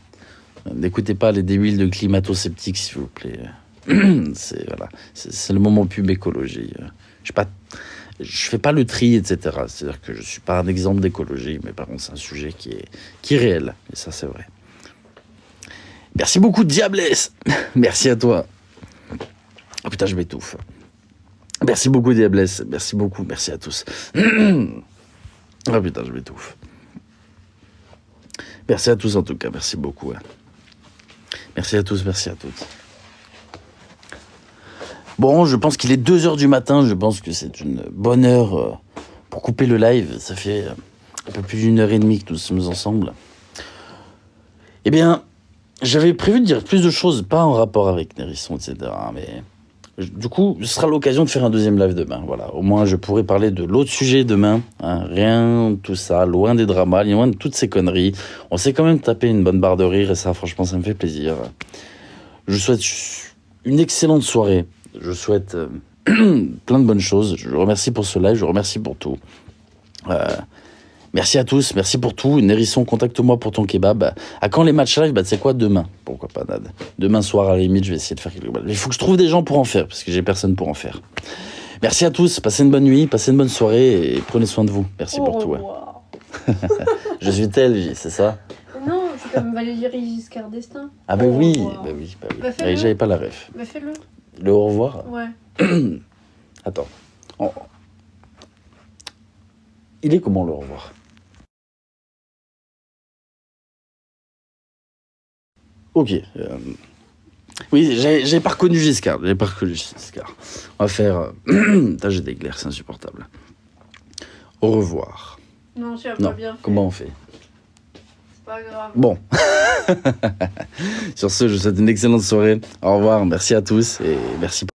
N'écoutez pas les débiles de climato-sceptiques, s'il vous plaît. C'est le moment pub écologie. Je fais pas le tri, etc. C'est-à-dire que je suis pas un exemple d'écologie, mais par contre, c'est un sujet qui est réel. Et ça, c'est vrai. Merci beaucoup, Diablesse. Merci à toi. Oh putain, je m'étouffe. Merci beaucoup, Diablesse. Merci beaucoup. Merci à tous. Oh putain, je m'étouffe. Merci à tous, en tout cas. Merci beaucoup. Merci à tous, merci à toutes. Bon, je pense qu'il est 2h du matin. Je pense que c'est une bonne heure pour couper le live. Ça fait un peu plus d'1h30 que nous sommes ensemble. Eh bien, J'avais prévu de dire plus de choses, pas en rapport avec Nérisson, etc. Mais du coup, ce sera l'occasion de faire un deuxième live demain. Voilà, au moins je pourrai parler de l'autre sujet demain. Hein. Rien de tout ça, loin des dramas, loin de toutes ces conneries. On s'est quand même tapé une bonne barre de rire et ça, franchement, ça me fait plaisir. Je souhaite une excellente soirée. Je souhaite plein de bonnes choses. Je vous remercie pour ce live, je vous remercie pour tout. Merci à tous, merci pour tout. Nérisson, contacte-moi pour ton kebab. À quand les matchs live? Bah, tu sais quoi, demain. Pourquoi pas, Nad? Demain soir, à la limite, je vais essayer de faire quelque chose. Il faut que je trouve des gens pour en faire, parce que j'ai personne pour en faire. Merci à tous, passez une bonne nuit, passez une bonne soirée et prenez soin de vous. Merci pour tout. Ouais. Je suis tel, c'est ça? Non, c'est comme Valérie Giscard d'Estaing. Ah bah oui, bah oui. Bah, fais-le. J'avais pas la ref. Bah fais-le. Le au revoir? Ouais. Attends. Il est comment le au revoir? Ok. Oui, j'ai pas reconnu Giscard. On va faire... j'ai des glaires, c'est insupportable. Au revoir. Non, tu as pas bien fait. Comment on fait? C'est pas grave. Bon. Sur ce, je vous souhaite une excellente soirée. Au revoir, merci à tous et merci pour...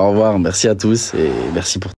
Au revoir, merci à tous et merci pour...